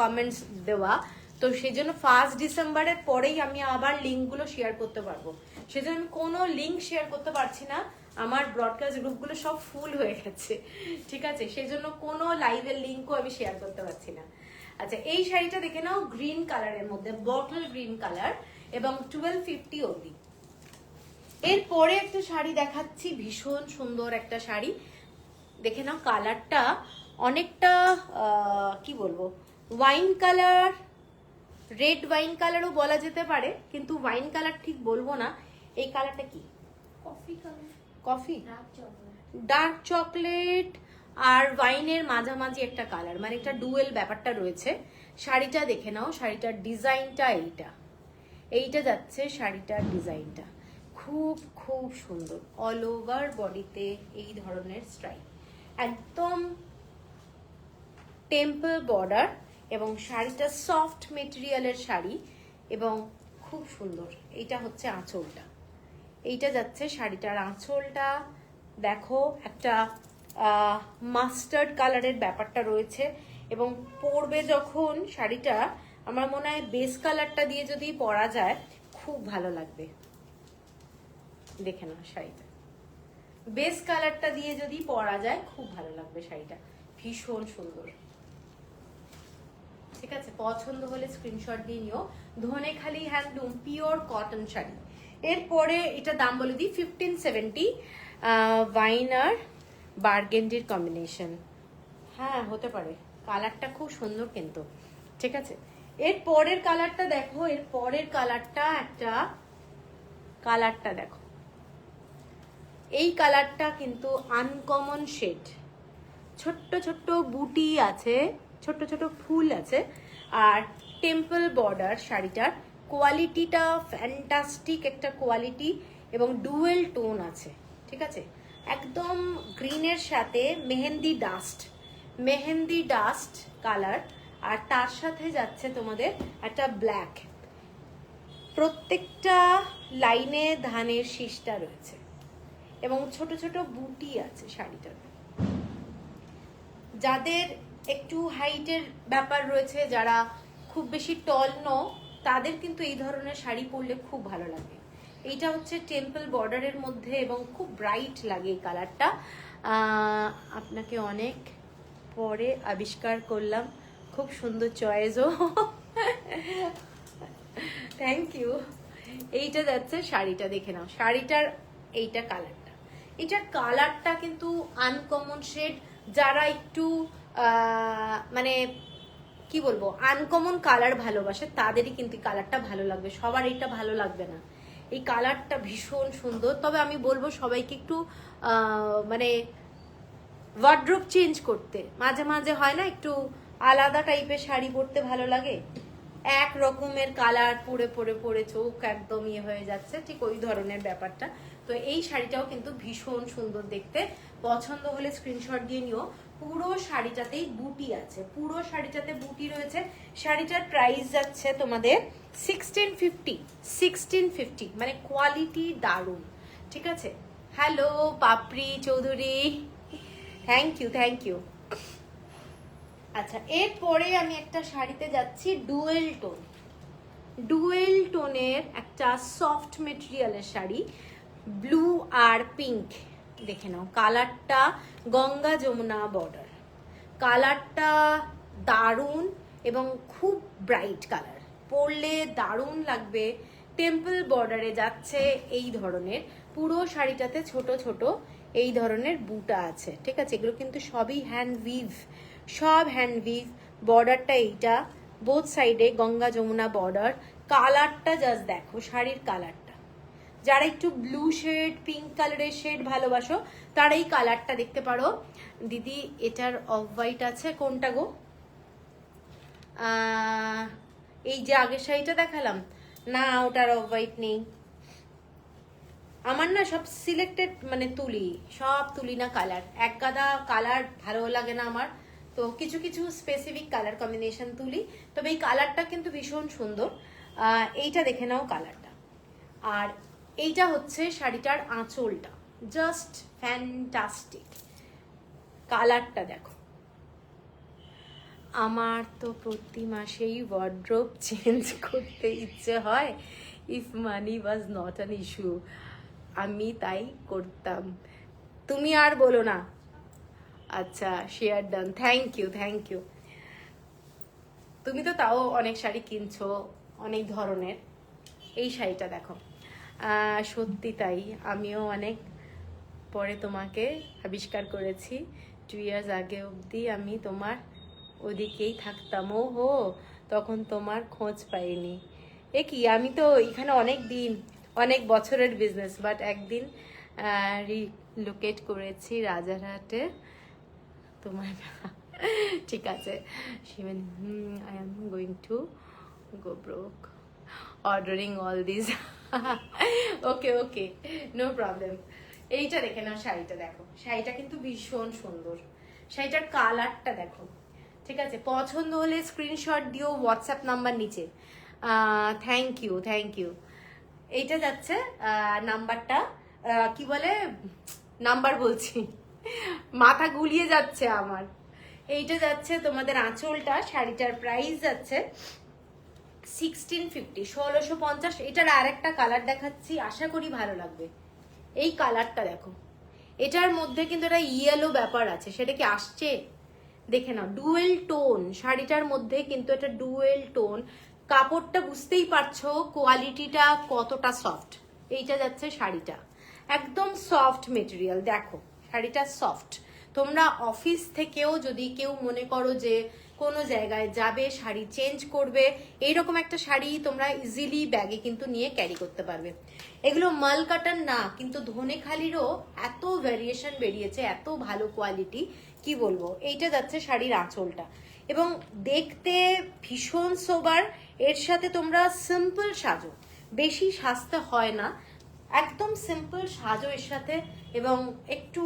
কমেন্টস দেওয়া, তো সেই জন্য 1 ডিসেম্বরের পরেই আমি আবার লিঙ্কগুলো শেয়ার করতে পারবো, সেজন্য আমি কোনো লিঙ্ক শেয়ার করতে পারছি না, আমার ব্রডকাস্ট গ্রুপগুলো সব ফুল হয়ে গেছে। ঠিক আছে, সেই জন্য কোনো লাইভের লিঙ্কও আমি শেয়ার করতে পারছি না। আচ্ছা, এই শাড়িটা দেখে নাও, গ্রিন কালারের মধ্যে, বটল গ্রিন কালার, এবং 1250 অবধি। এরপরে একটা শাড়ি দেখাচ্ছি, ভীষণ সুন্দর একটা শাড়ি, দেখে নাও, কালারটা অনেকটা কি বলবো, ওয়াইন কালার, রেড ওয়াইন কালারও বলা যেতে পারে, কিন্তু ওয়াইন কালার ঠিক বলবো না। এই কালারটা কি, coffee colour, coffee, dark chocolate, dark chocolate আর ওয়াইনের মাঝামাঝি একটা কালার, মানে একটা ডুয়েল ব্যাপারটা রয়েছে। শাড়িটা দেখে নাও, শাড়িটার ডিজাইনটা এইটা, এইটা যাচ্ছে শাড়িটার ডিজাইনটা, খুব খুব সুন্দর, অল ওভার বডিতে এই ধরনের স্ট্রাইপ, একদম টেম্পল বর্ডার, এবং শাড়িটা সফট মেটেরিয়ালের শাড়ি এবং খুব সুন্দর। এইটা হচ্ছে আঁচলটা, এইটা যাচ্ছে শাড়িটার আঁচলটা, দেখো একটা মাস্টার্ড কালারের ব্যাপারটা রয়েছে, এবং পরবে যখন শাড়িটা, আমার মনে হয় বেস কালারটা দিয়ে যদি পরা যায় খুব ভালো লাগবে। দেখে নাও শাড়িটা, বেস কালারটা দিয়ে যদি পরা যায় খুব ভালো লাগবে, শাড়িটা ভীষণ সুন্দর। ঠিক আছে, পছন্দ হলে স্ক্রিনশট দিয়ে নিও। Dhanekhali handloom pure cotton sari. এরপরে এটা দাম বলে দিই, 1570, ওয়াইন আর বার্গেন্ডির কম্বিনেশন, হ্যাঁ হতে পারে, কালারটা খুব সুন্দর কিন্তু। ঠিক আছে, এর পরের কালারটা দেখো, এর পরের কালারটা একটা, কালারটা দেখো, এই কালারটা কিন্তু আনকমন শেড, ছোট্ট ছোট্ট বুটি আছে, ছোট্ট ছোট ফুল আছে, আর টেম্পল বর্ডার। শাড়িটার কোয়ালিটিটা ফ্যান্টাস্টিক একটা কোয়ালিটি, এবং ডুয়েল টোন আছে। ঠিক আছে, একদম গ্রিনের সাথে mehendi dust, mehendi dust colour, আর তার সাথে যাচ্ছে তোমাদের একটা ব্ল্যাক, প্রত্যেকটা লাইনে ধানের শীষটা রয়েছে এবং ছোট ছোট বুটি আছে শাড়িটার। যাদের একটু হাইটের ব্যাপার রয়েছে, যারা খুব বেশি টল নো, তাদের কিন্তু এই ধরনের শাড়ি পরলে খুব ভালো লাগে। এইটা হচ্ছে টেম্পল বর্ডারের মধ্যে এবং খুব ব্রাইট লাগে এই কালারটা। আপনাকে অনেক পরে আবিষ্কার করলাম, খুব সুন্দর চয়েসও। Thank you. এইটা যাচ্ছে শাড়িটা, দেখে নাও শাড়িটার এইটা কালারটা। এটার কালারটা কিন্তু আনকমন শেড। যারা একটু মানে কি বলবো, আনকমন কালার ভালোবাসে তাদেরই কিন্তু কালারটা ভালো লাগবে, সবার এইটা ভালো লাগবে না। এই কালারটা ভীষণ সুন্দর। তবে আমি বলবো সবাইকে একটু মানে ওয়ার্ড্রোব চেঞ্জ করতে, মাঝে মাঝে হয় না একটু আলাদা টাইপের শাড়ি পরতে ভালো লাগে, এক রকমের কালার পরে পরে পরে চোখ একদম ইয়ে হয়ে যাচ্ছে, ঠিক ওই ধরনের ব্যাপারটা। তো এই শাড়িটাও কিন্তু ভীষণ সুন্দর দেখতে। পছন্দ হলে স্ক্রিনশট দিয়ে নিও। পুরো শাড়িটাতেই বুটি আছে, পুরো শাড়িটাতে বুটি রয়েছে। শাড়িটার প্রাইস যাচ্ছে তোমাদের 1650, মানে কোয়ালিটি দারুণ, ঠিক আছে। Hello Papri Chowdhury, thank you thank you. আচ্ছা, এরপরে আমি একটা শাড়িতে যাচ্ছি ডুয়েল টোন। ডুয়েল টোনের একটা সফট মেটেরিয়ালের শাড়ি, ব্লু আর পিঙ্ক। দেখে নাও কালারটা, গঙ্গা যমুনা বর্ডার, কালারটা দারুণ এবং খুব ব্রাইট কালার, পরলে দারুণ লাগবে। টেম্পল বর্ডারে যাচ্ছে এই ধরনের, পুরো শাড়িটাতে ছোট ছোট এই ধরনের বুটা আছে, ঠিক আছে। এগুলো কিন্তু সবই হ্যান্ড উইভ, সব হ্যান্ড উইভ। বর্ডারটা এইটা, বোথ সাইডে গঙ্গা যমুনা বর্ডার। কালারটা জাস্ট দেখো, শাড়ির কালারটা। যারা একটু ব্লু শেড, পিঙ্ক কালারের শেড ভালোবাসো তারা এই কালারটা দেখতে পারো। দিদি এটার অফ হোয়াইট আছে, কোনটা গো? এই যে আগের শাড়িটা দেখালাম না, ওটার অফ হোয়াইট নেই। আমার না সব সিলেক্টেড মানে তুলি, সব তুলি না কালার, এক গাদা কালার ভালো লাগে না আমার, তো কিছু কিছু স্পেসিফিক কালার কম্বিনেশন তুলি। তবে এই কালারটা কিন্তু ভীষণ সুন্দর। এইটা দেখে নাও কালারটা। আর এইটা হচ্ছে শাড়িটার আঁচলটা, জাস্ট ফ্যান্টাস্টিক। কালারটা দেখো। আমার তো প্রতি মাসেই ওয়ার্ড্রোব চেঞ্জ করতে ইচ্ছে হয়, if money was not an issue. আমি তাই করতাম, তুমি আর বলো না। আচ্ছা, share done, thank you thank you. তুমি তো তাও অনেক শাড়ি কিনছো, অনেক ধরনের। এই শাড়িটা দেখো, সত্যি তাই, আমিও অনেক পরে তোমাকে আবিষ্কার করেছি। 2 ইয়ার্স আগে অবধি আমি তোমার ওদিকেই থাকতাম, ও হো, তখন তোমার খোঁজ পাইনি। এ কি, আমি তো এখানে অনেক দিন, অনেক বছরের বিজনেস, বাট একদিন রিলোকেট করেছি রাজারহাটে তোমার। ঠিক আছে Shiben, I am going to go broke ordering all this. Okay okay, no problem. এইটা দেখে নাও, শাড়িটা দেখো, শাড়িটা কিন্তু ভীষণ সুন্দর। শাড়িটার কালারটা দেখো, ঠিক আছে। পছন্দ হলে স্ক্রিনশট দিও, হোয়াটসঅ্যাপ নাম্বার নিচে। Thank you thank you. এইটা যাচ্ছে নাম্বারটা, কি বলে, নাম্বার বলছি, মাথা গুলিয়ে যাচ্ছে আমার। এইটা যাচ্ছে তোমাদের আঁচলটা, শাড়িটার প্রাইস যাচ্ছে 1650, 1650। এটার আর একটা কালার দেখাচ্ছি, আশা করি ভালো লাগবে। এই কালারটা দেখো, এটার মধ্যে কিন্তু একটা ইয়েলো ব্যাপার আছে, সেটা কি আসছে দেখে নাও। ডুয়েল টোন শাড়িটার মধ্যে কিন্তু এটা ডুয়েল টোন। কাপড়টা বুঝতেই পারছো কোয়ালিটিটা কতটা সফট। এইটা যাচ্ছে শাড়িটা, একদম সফট মেটেরিয়াল, দেখো শাড়িটা সফট। তোমরা অফিস থেকেও যদি কেউ মনে করো যে কোনো জায়গায় যাবে, শাড়ি চেঞ্জ করবে, এইরকম একটা শাড়ি তোমরা ইজিলি ব্যাগে কিন্তু নিয়ে ক্যারি করতে পারবে। এগুলো মাল কাটার না, কিন্তু ধনেখালিরও এত ভ্যারিয়েশন বেরিয়েছে, এত ভালো কোয়ালিটি, কি বলবো। এইটা যাচ্ছে শাড়ির আঁচলটা, এবং দেখতে ভীষণ সোবার। এর সাথে তোমরা সিম্পল সাজো, বেশি সাজতে হয় না, একদম সিম্পল সাজো এর সাথে, এবং একটু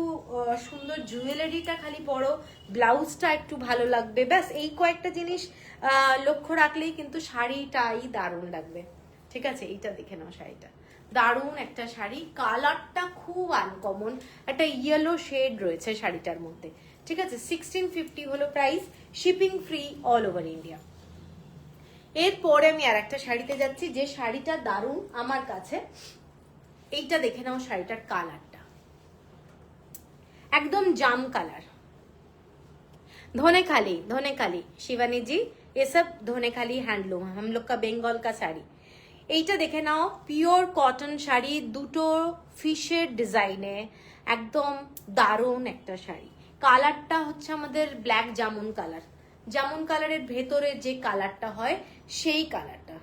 সুন্দর জুয়েলারিটা খালি পরো, ব্লাউজটা একটু ভালো লাগবে, ব্যাস এই কয়েকটা জিনিস লক্ষ্য রাখলেই কিন্তু শাড়িটাই দারুণ লাগবে। ঠিক আছে, এইটা দেখে নাও শাড়িটা, দারুণ একটা শাড়ি, কালারটা খুব আনকমন, একটা ইয়েলো শেড রয়েছে শাড়িটার মধ্যে। ঠিক আছে, 1650 হলো price, shipping free all over India. এরপরে আমি আর একটা শাড়িতে যাচ্ছি, যে শাড়িটা দারুণ আমার কাছে। এইটা দেখে নাও শাড়িটার কালারটা, একদম জাম কালার, धोनेखाली धोनेखाली शिवानी जी, ये सब धोनेखाली हैंडलूम, हम लोग का बेंगल का শাড়ি। এইটা দেখে নাও, পিওর কটন শাড়ি, দুটো ফিশের ডিজাইনে, একদম দারুণ একটা শাড়ি। কালারটা হচ্ছে আমাদের ব্ল্যাক জামুন কালার, জামুন কালারের ভেতরে যে কালারটা হয় সেই কালারটা,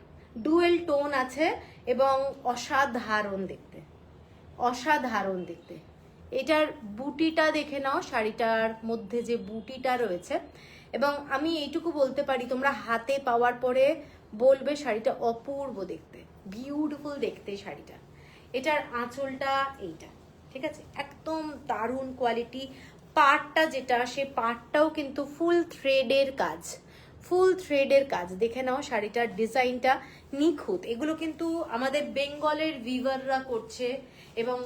ডুয়েল টোন আছে এবং অসাধারণ দেখতে, অসাধারণ দেখতে। এটার বুটিটা দেখে নাও, শাড়িটার মধ্যে যে বুটিটা রয়েছে, এবং আমি এইটুকু বলতে পারি, তোমরা হাতে পাওয়ার পরে বলবে শাড়িটা অপূর্ব দেখতে, বিউটিফুল দেখতে শাড়িটা। এটার আঁচলটা এইটা, ঠিক আছে, একদম দারুণ কোয়ালিটি। পাড়টা যেটা, সে পাড়টাও কিন্তু ফুল থ্রেডের কাজ, ফুল থ্রেডের কাজ। দেখে নাও শাড়িটার ডিজাইনটা নিখুঁত। এগুলো কিন্তু আমাদের বেঙ্গলের ভিভাররা করছে, এবং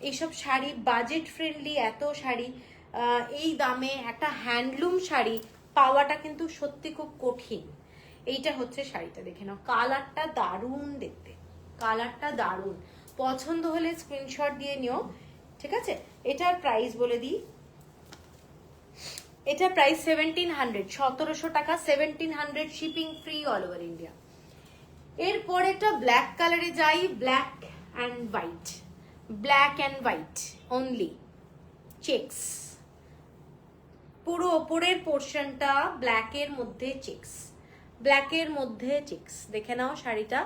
এইসব শাড়ি বাজেট ফ্রেন্ডলি, এত শাড়ি এই দামে একটা হ্যান্ডলুম শাড়ি পাওয়াটা কিন্তু সত্যি খুব কঠিন। এইটা হচ্ছে শাড়িটা, দেখে নাও, কালারটা দারুণ দেখতে, কালারটা দারুণ। পছন্দ হলে স্ক্রিনশট দিয়ে নিও, ঠিক আছে। এটার প্রাইস বলে দিই, এটার প্রাইস 1700, 1700 টাকা, 1700, shipping free all over India. এরপর একটা ব্ল্যাক কালারে যাই, black and white, black and white only, checks, পুরো ওপরের পোর্শনটা ব্ল্যাকের মধ্যে চেকস, ব্ল্যাকের মধ্যে চেকস। দেখে নাও শাড়িটা,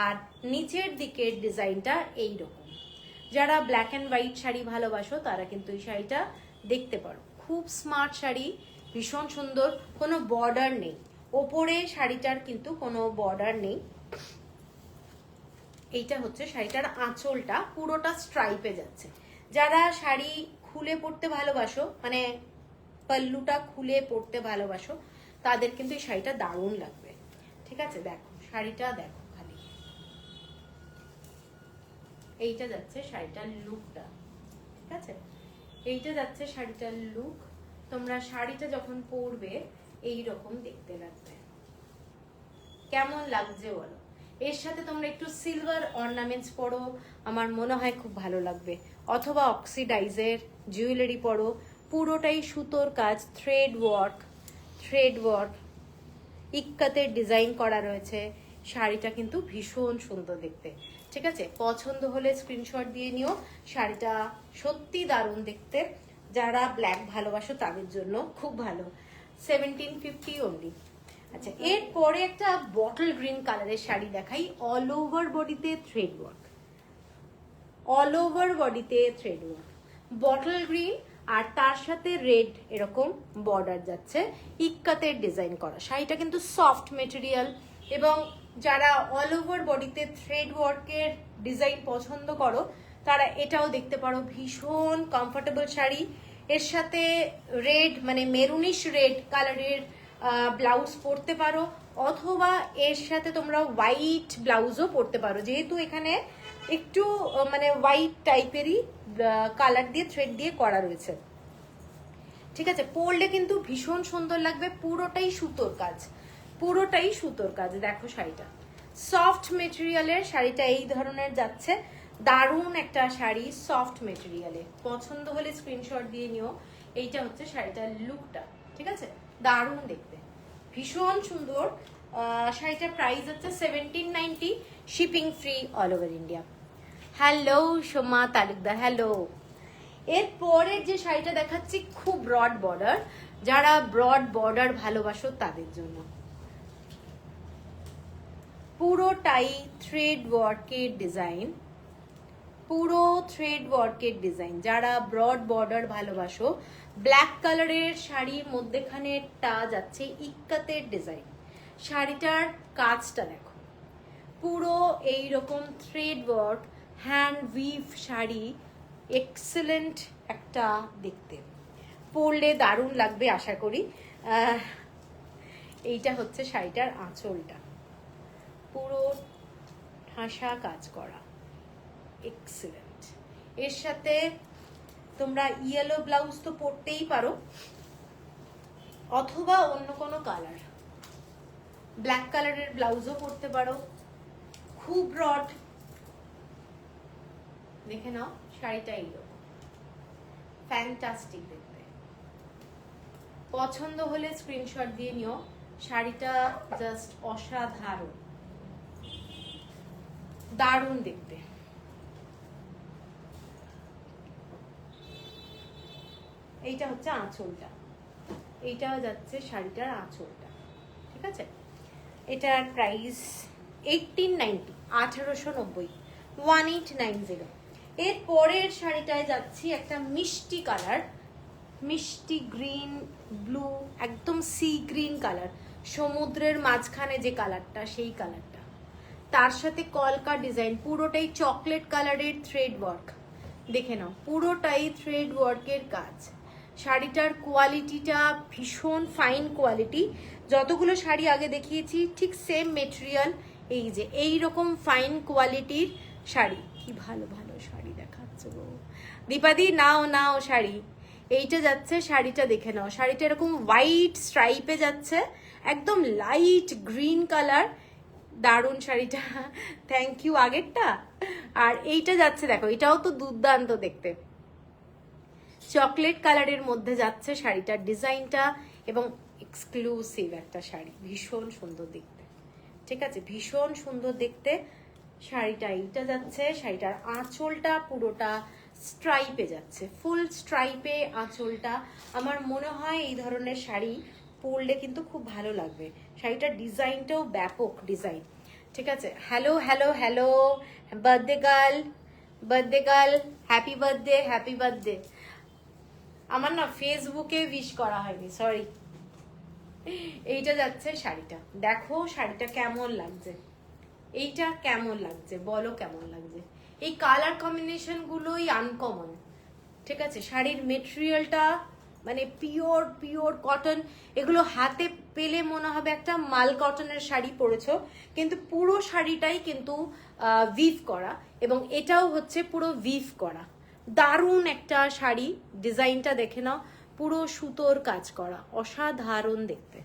আর নিচের দিকের ডিজাইনটা এইরকম। যারা ব্ল্যাক অ্যান্ড হোয়াইট শাড়ি ভালোবাসো তারা কিন্তু এই শাড়িটা দেখতে পারো, খুব স্মার্ট শাড়ি, ভীষণ সুন্দর, কোনো বর্ডার নেই ওপরে শাড়িটার, কিন্তু কোনো বর্ডার নেই। এইটা হচ্ছে শাড়িটার আঁচলটা, পুরোটা স্ট্রাইপে যাচ্ছে। যারা শাড়ি খুলে পরতে ভালোবাসো, মানে পাল্লুটা খুলে পরতে ভালোবাসো, তাদের কিন্তু এই শাড়িটা দারুণ লাগবে। ঠিক আছে, দেখো শাড়িটা, দেখো খালি, এইটা যাচ্ছে শাড়িটার লুকটা, ঠিক আছে, এইটা যাচ্ছে শাড়িটার লুক। তোমরা শাড়িটা যখন পরবে এই রকম দেখতে লাগবে, কেমন লাগছে বলো। এর সাথে তোমরা একটু সিলভার অর্নামেন্টস পরো, আমার মনে হয় খুব ভালো লাগবে, অথবা অক্সিডাইজের জুয়েলারি পরো, পুরোটাই সুতোর কাজ, থ্রেড ওয়ার্ক, থ্রেড ওয়ার্ক, ইক্কাতের ডিজাইন করা রয়েছে। শাড়িটা কিন্তু ভীষণ সুন্দর দেখতে, ঠিক আছে। পছন্দ হলে স্ক্রিনশট দিয়ে নিও, শাড়িটা সত্যি দারুণ দেখতে। যারা ব্ল্যাক ভালোবাসো তাদের জন্য খুব ভালো, 1750 অনলি। আচ্ছা, এরপরে একটা বটল গ্রিন কালারের শাড়ি দেখাই, অল ওভার বডিতে থ্রেড ওয়ার্ক, অল ওভার বডিতে থ্রেড ওয়ার্ক, বটল গ্রিন, আর তার সাথে রেড এরকম বর্ডার যাচ্ছে, ইক্কাতের ডিজাইন করা। শাড়িটা কিন্তু সফট মেটেরিয়াল, এবং যারা অল ওভার বডিতে থ্রেড ওয়ার্কের ডিজাইন পছন্দ করো তারা এটাও দেখতে পারো, ভীষণ কমফোর্টেবল শাড়ি। এর সাথে রেড, মানে মেরুনিশ রেড কালারের ব্লাউজ পরতে পারো, অথবা এর সাথে তোমরা হোয়াইট ব্লাউজও পরতে পারো, যেহেতু এখানে একটু মানে হোয়াইট টাইপেরই কালার দিয়ে থ্রেড দিয়ে করা রয়েছে। ঠিক আছে, পরলে কিন্তু ভীষণ সুন্দর লাগবে, পুরোটাই সুতোর কাজ, পুরোটাই সুতোর কাজ। দেখো শাড়িটা সফট মেটেরিয়ালের, শাড়িটা এই ধরনের যাচ্ছে, দারুণ একটা শাড়ি সফট মেটেরিয়ালে। পছন্দ হলে স্ক্রিনশট দিয়ে নিও। এইটা হচ্ছে শাড়িটার লুকটা, ঠিক আছে, দারুণ দেখতে, ভীষণ সুন্দর। শাড়িটার প্রাইস হচ্ছে 1790, shipping free all over India. Hello Soma Talukdar, hello. এরপরে যে শাড়িটা দেখাচ্ছি খুব ব্রড বর্ডার, যারা ব্রড বর্ডার ভালোবাসো তাদের জন্য, পুরোটাই থ্রেড ওয়ার্কের ডিজাইন, পুরো থ্রেড ওয়ার্কের ডিজাইন। যারা ব্রড বর্ডার ভালোবাসো, ব্ল্যাক কালারের শাড়ির মধ্যেখানেটা যাচ্ছে ইক্কাতের ডিজাইন। শাড়িটার কাজটা দেখো, পুরো এইরকম thread work, hand we've sari, excellent একটা দেখতে, পরলে দারুণ লাগবে আশা করি। এইটা হচ্ছে শাড়িটার আঁচলটা, পুরো ঠাসা কাজ করা, এক্সিলেন্ট। এর সাথে তোমরা ইয়েলো ব্লাউজ তো পরতেই পারো, অথবা অন্য কোনো কালার, ব্ল্যাক কালারের ব্লাউজও পরতে পারো। খুব ব্রড, দেখে নাও শাড়িটা এইরকম, ফ্যান্টাস্টিক দেখতে। পছন্দ হলে স্ক্রিনশট দিয়ে নিও। শাড়িটা জাস্ট অসাধারণ, দারুণ দেখতে। এইটা হচ্ছে আঁচলটা, এইটাও যাচ্ছে শাড়িটার আঁচলটা, ঠিক আছে। এটার প্রাইস 1890, 1890, 1890। এর পরের শাড়িটায় যাচ্ছি একটা মিষ্টি কালার, মিষ্টি গ্রিন ব্লু, একদম সি গ্রিন কালার, সমুদ্রের মাঝখানে যে কালারটা সেই কালারটা, তার সাথে কলকা ডিজাইন, পুরোটাই চকলেট কালারের থ্রেড ওয়ার্ক। দেখে নাও পুরোটাই থ্রেড ওয়ার্কের কাজ। শাড়িটার কোয়ালিটিটা ভীষণ ফাইন কোয়ালিটি, যতগুলো শাড়ি আগে দেখিয়েছি ঠিক সেম মেটেরিয়াল। এই যে এইরকম ফাইন কোয়ালিটির শাড়ি, কি ভালো ভালো শাড়ি দেখাচ্ছ গো দীপাদি, নাও নাও শাড়ি। এইটা যাচ্ছে শাড়িটা, দেখে নাও শাড়িটা এরকম হোয়াইট স্ট্রাইপে যাচ্ছে, একদম লাইট গ্রিন কালার, দারুণ শাড়িটা, থ্যাংক ইউ আগেরটা। আর এইটা যাচ্ছে দেখো, এটাও তো দুর্দান্ত দেখতে, চকলেট কালারের মধ্যে যাচ্ছে শাড়িটার ডিজাইনটা, এবং এক্সক্লুসিভ একটা শাড়ি, ভীষণ সুন্দর দেখতে, ঠিক আছে, ভীষণ সুন্দর দেখতে শাড়িটা। এইটা যাচ্ছে শাড়িটার আঁচলটা পুরোটা স্ট্রাইপে যাচ্ছে, ফুল স্ট্রাইপে আঁচলটা। আমার মনে হয় এই ধরনের শাড়ি পরলে কিন্তু খুব ভালো লাগবে। শাড়িটার ডিজাইনটাও ব্যাপক ডিজাইন, ঠিক আছে। Hello hello hello, birthday girl, birthday girl, happy birthday, happy birthday. আমার না ফেসবুকে উইশ করা হয়নি, সরি। এইটা যাচ্ছে শাড়িটা, দেখো শাড়িটা কেমন লাগছে, এইটা কেমন লাগছে বলো, কেমন লাগছে। এই কালার কম্বিনেশন গুলোই আনকমন, ঠিক আছে। শাড়ির মেটেরিয়ালটা মানে পিওর পিওর কটন, এগুলো হাতে পেলে মনে হবে একটা মাল কটনের শাড়ি পরেছো, কিন্তু পুরো শাড়িটাই কিন্তু উইভ করা, এবং এটাও হচ্ছে পুরো উইভ করা। দারুণ একটা শাড়ি, ডিজাইনটা দেখে নাও, পুরো সুতোর কাজ করা, অসাধারণ দেখতে।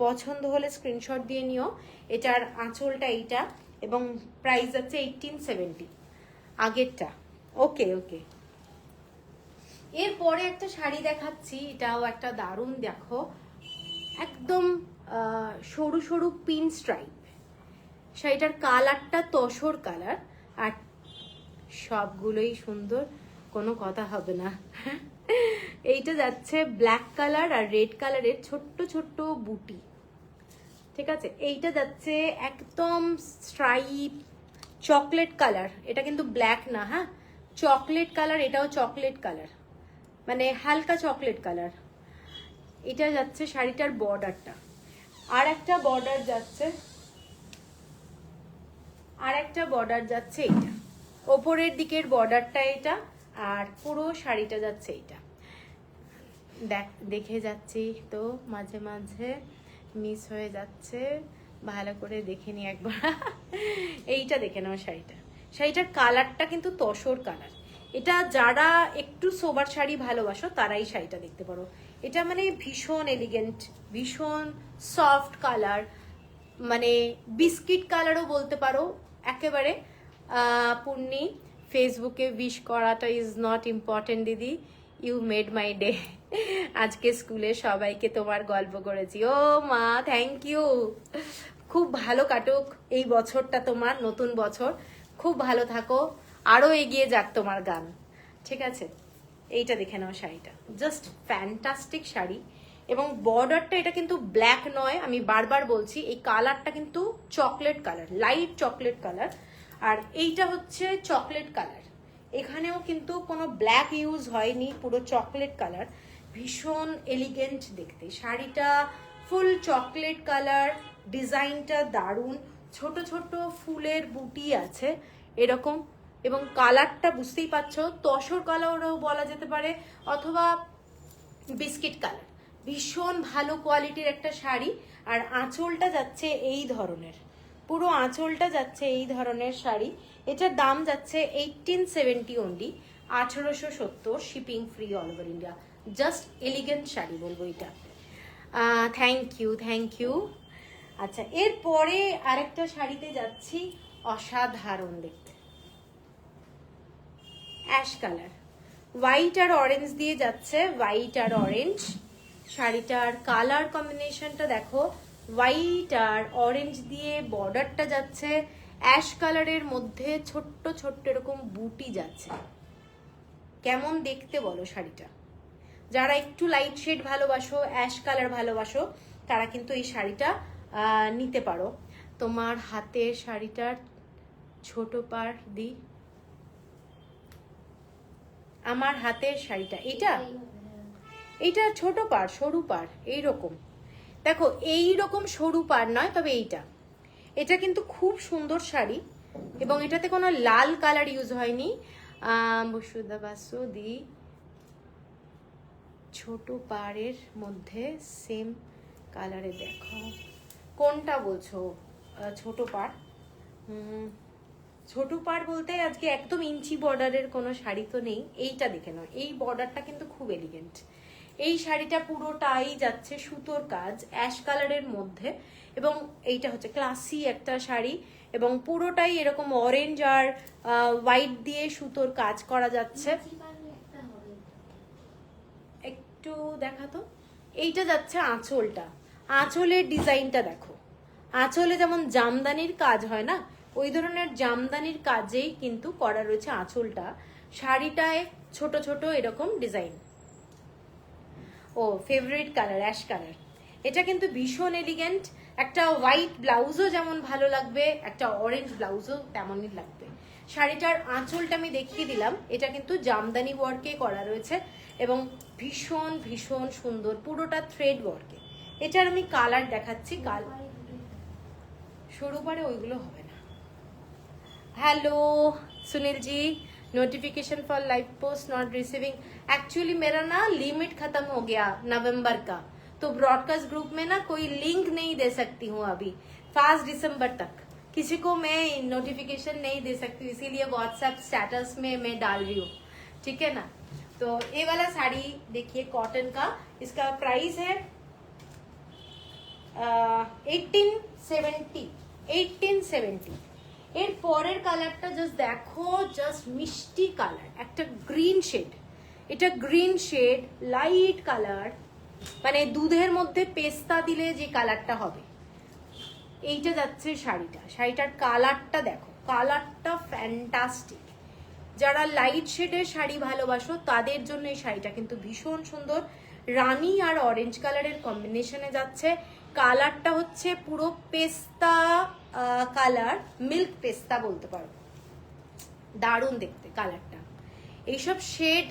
পছন্দ হলে স্ক্রিনশট দিয়ে নিও। এটার আঁচলটা এইটা, এবং প্রাইস আছে 1870 আগেরটা। ওকে ওকে, এরপরে একটা শাড়ি দেখাচ্ছি, এটাও একটা দারুণ, দেখো একদম সরু সরু পিন স্ট্রাইপ, শাড়িটার কালারটা তসর কালার, আর সবগুলোই সুন্দর, কোনো কথা হবে না। এইটা যাচ্ছে ব্ল্যাক কালার আর রেড কালারের ছোট্ট ছোট্ট বুটি, ঠিক আছে। এইটা যাচ্ছে একদম স্ট্রাইপ চকলেট কালার, এটা কিন্তু ব্ল্যাক না, হ্যাঁ চকলেট কালার, এটাও চকলেট কালার, মানে হালকা চকলেট কালার। এটা যাচ্ছে শাড়িটার বর্ডারটা, আর একটা বর্ডার যাচ্ছে, আর একটা বর্ডার যাচ্ছে এইটা, ওপরের দিকের বর্ডারটা এটা, আর পুরো শাড়িটা যাচ্ছে এইটা। দেখে যাচ্ছি তো মাঝে মাঝে মিস হয়ে যাচ্ছে, ভালো করে দেখে নি একবার। এইটা দেখে নাও শাড়িটা, শাড়িটার কালারটা কিন্তু তসর কালার। এটা যারা একটু সোবার শাড়ি ভালোবাসো তারাই শাড়িটা দেখতে পারো। এটা মানে ভীষণ এলিগেন্ট, ভীষণ সফট কালার, মানে বিস্কিট কালারও বলতে পারো একেবারে। পূর্ণি, ফেসবুকে উইশ করাটা ইজ নট ইম্পর্টেন্ট দিদি, ইউ মেড মাই ডে। আজকে স্কুলে সবাইকে তোমার গল্প করেছি, ও মা থ্যাংক ইউ। খুব ভালো কাটুক এই বছরটা তোমার, নতুন বছর, খুব ভালো থাকো, আরো এগিয়ে যাক তোমার গান, ঠিক আছে। এইটা দেখে নাও শাড়িটা, জাস্ট ফ্যান্টাস্টিক শাড়ি, এবং বর্ডারটা এটা কিন্তু ব্ল্যাক নয়, আমি বারবার বলছি, এই কালারটা কিন্তু chocolate colour, light chocolate colour, আর এইটা হচ্ছে চকলেট কালার, এখানেও কিন্তু কোনো ব্ল্যাক ইউজ হয়নি, পুরো চকলেট কালার, ভীষণ এলিগেন্ট দেখতে শাড়িটা, ফুল চকলেট কালার, ডিজাইনটা দারুণ, ছোট ছোট ফুলের বুটি আছে এরকম, এবং কালারটা বুঝতেই পারছো তসর কালারও বলা যেতে পারে, অথবা বিস্কিট কালার, ভীষণ ভালো কোয়ালিটির একটা শাড়ি। আর আঁচলটা যাচ্ছে এই ধরনের, পুরো আঁচলটা যাচ্ছে এই ধরনের শাড়ি। এটার দাম যাচ্ছে 1870 only, 1870, shipping free all over India. Just elegant sari বলবো এটা। Thank you. আচ্ছা, এরপরে আরেকটা শাড়িতে যাচ্ছি, অসাধারণ দেখতে, অ্যাশ কালার, হোয়াইট আর অরেঞ্জ দিয়ে যাচ্ছে, হোয়াইট আর অরেঞ্জ। শাড়িটার কালার কম্বিনেশনটা দেখো, হোয়াইট আর অরেঞ্জ দিয়ে বর্ডারটা যাচ্ছে, অ্যাশ কালারের মধ্যে ছোট্ট ছোট্ট এরকম বুটি যাচ্ছে। কেমন দেখতে বলো শাড়িটা? যারা একটু লাইট শেড ভালোবাসো, অ্যাশ কালার ভালোবাসো, তারা কিন্তু এই শাড়িটা নিতে পারো। তোমার হাতের শাড়িটার ছোট পার দি, আমার হাতের শাড়িটা এইটা ছোট পার, সরু পার, এইরকম দেখো, এইরকম সরু পার নয়, তবে এটা কিন্তু খুব সুন্দর শাড়ি, এবং এটাতে কোনো লাল কালার ইউজ হয়নি। বসুদা বাসু দি, ছোট পাড়ের মধ্যে সেম কালারে দেখো, কোনটা বলছো? ছোট পাড়, ছোট পাড় বলতে আজকে একদম ইঞ্চি বর্ডারের কোনো শাড়ি তো নেই। এইটা দেখে নাও, এই বর্ডারটা কিন্তু খুব এলিগেন্ট। এই শাড়িটা পুরোটাই যাচ্ছে সুতোর কাজ, অ্যাশ কালারের মধ্যে, এবং এইটা হচ্ছে ক্লাসি একটা শাড়ি, এবং পুরোটাই এরকম অরেঞ্জ আর হোয়াইট দিয়ে সুতোর কাজ করা যাচ্ছে। একটু দেখাতো, এইটা যাচ্ছে আঁচলটা, আঁচলের ডিজাইনটা দেখো, আঁচলে যেমন জামদানির কাজ হয় না, ওই ধরনের জামদানির কাজেই কিন্তু করা রয়েছে আঁচলটা। শাড়িটায় ছোট ছোট এরকম ডিজাইন। ও ফেভারিট কালার অ্যাশ কালার, এটা কিন্তু ভীষণ এলিগেন্ট। একটা হোয়াইট ব্লাউজও যেমন ভালো লাগবে, একটা অরেঞ্জ ব্লাউজও তেমনই লাগবে। শাড়িটার আঁচলটা আমি দেখিয়ে দিলাম, এটা কিন্তু জামদানি ওয়ার্কে করা রয়েছে, এবং ভীষণ ভীষণ সুন্দর, পুরোটা থ্রেড ওয়ার্কে। এটার আমি কালার দেখাচ্ছি, সরু পারে ওইগুলো হবে না। Hello Sunil ji, notification for live post not receiving. Actually मेरा ना लिमिट खत्म हो गया नवंबर का, तो ब्रॉडकास्ट ग्रुप में ना कोई लिंक नहीं दे सकती हूँ अभी 5 दिसंबर तक। किसी को मैं नोटिफिकेशन नहीं दे सकती, इसीलिए व्हाट्सएप स्टेटस में मैं डाल रही हूँ, ठीक है ना। तो ये वाला साड़ी देखिए कॉटन का, इसका प्राइस है 1870। এর পরের কালারটা জাস্ট দেখো, জাস্ট মিষ্টি কালার, একটা গ্রিন শেড। এটা গ্রিন শেড, লাইট কালার, মানে দুধের মধ্যে পেস্তা দিলে যে কালারটা হবে, এইটা যাচ্ছে শাড়িটার কালারটা দেখো, কালারটা ফ্যান্টাস্টিক। যারা লাইট শেডের শাড়ি ভালোবাসো তাদের জন্য এই শাড়িটা কিন্তু ভীষণ সুন্দর। রানী আর অরেঞ্জ কালারের কম্বিনেশনে যাচ্ছে, কালারটা হচ্ছে পুরো পেস্তা কালার, মিল্ক পেস্তা বলতে পারো, দারুণ দেখতে কালারটা। এইসব শেড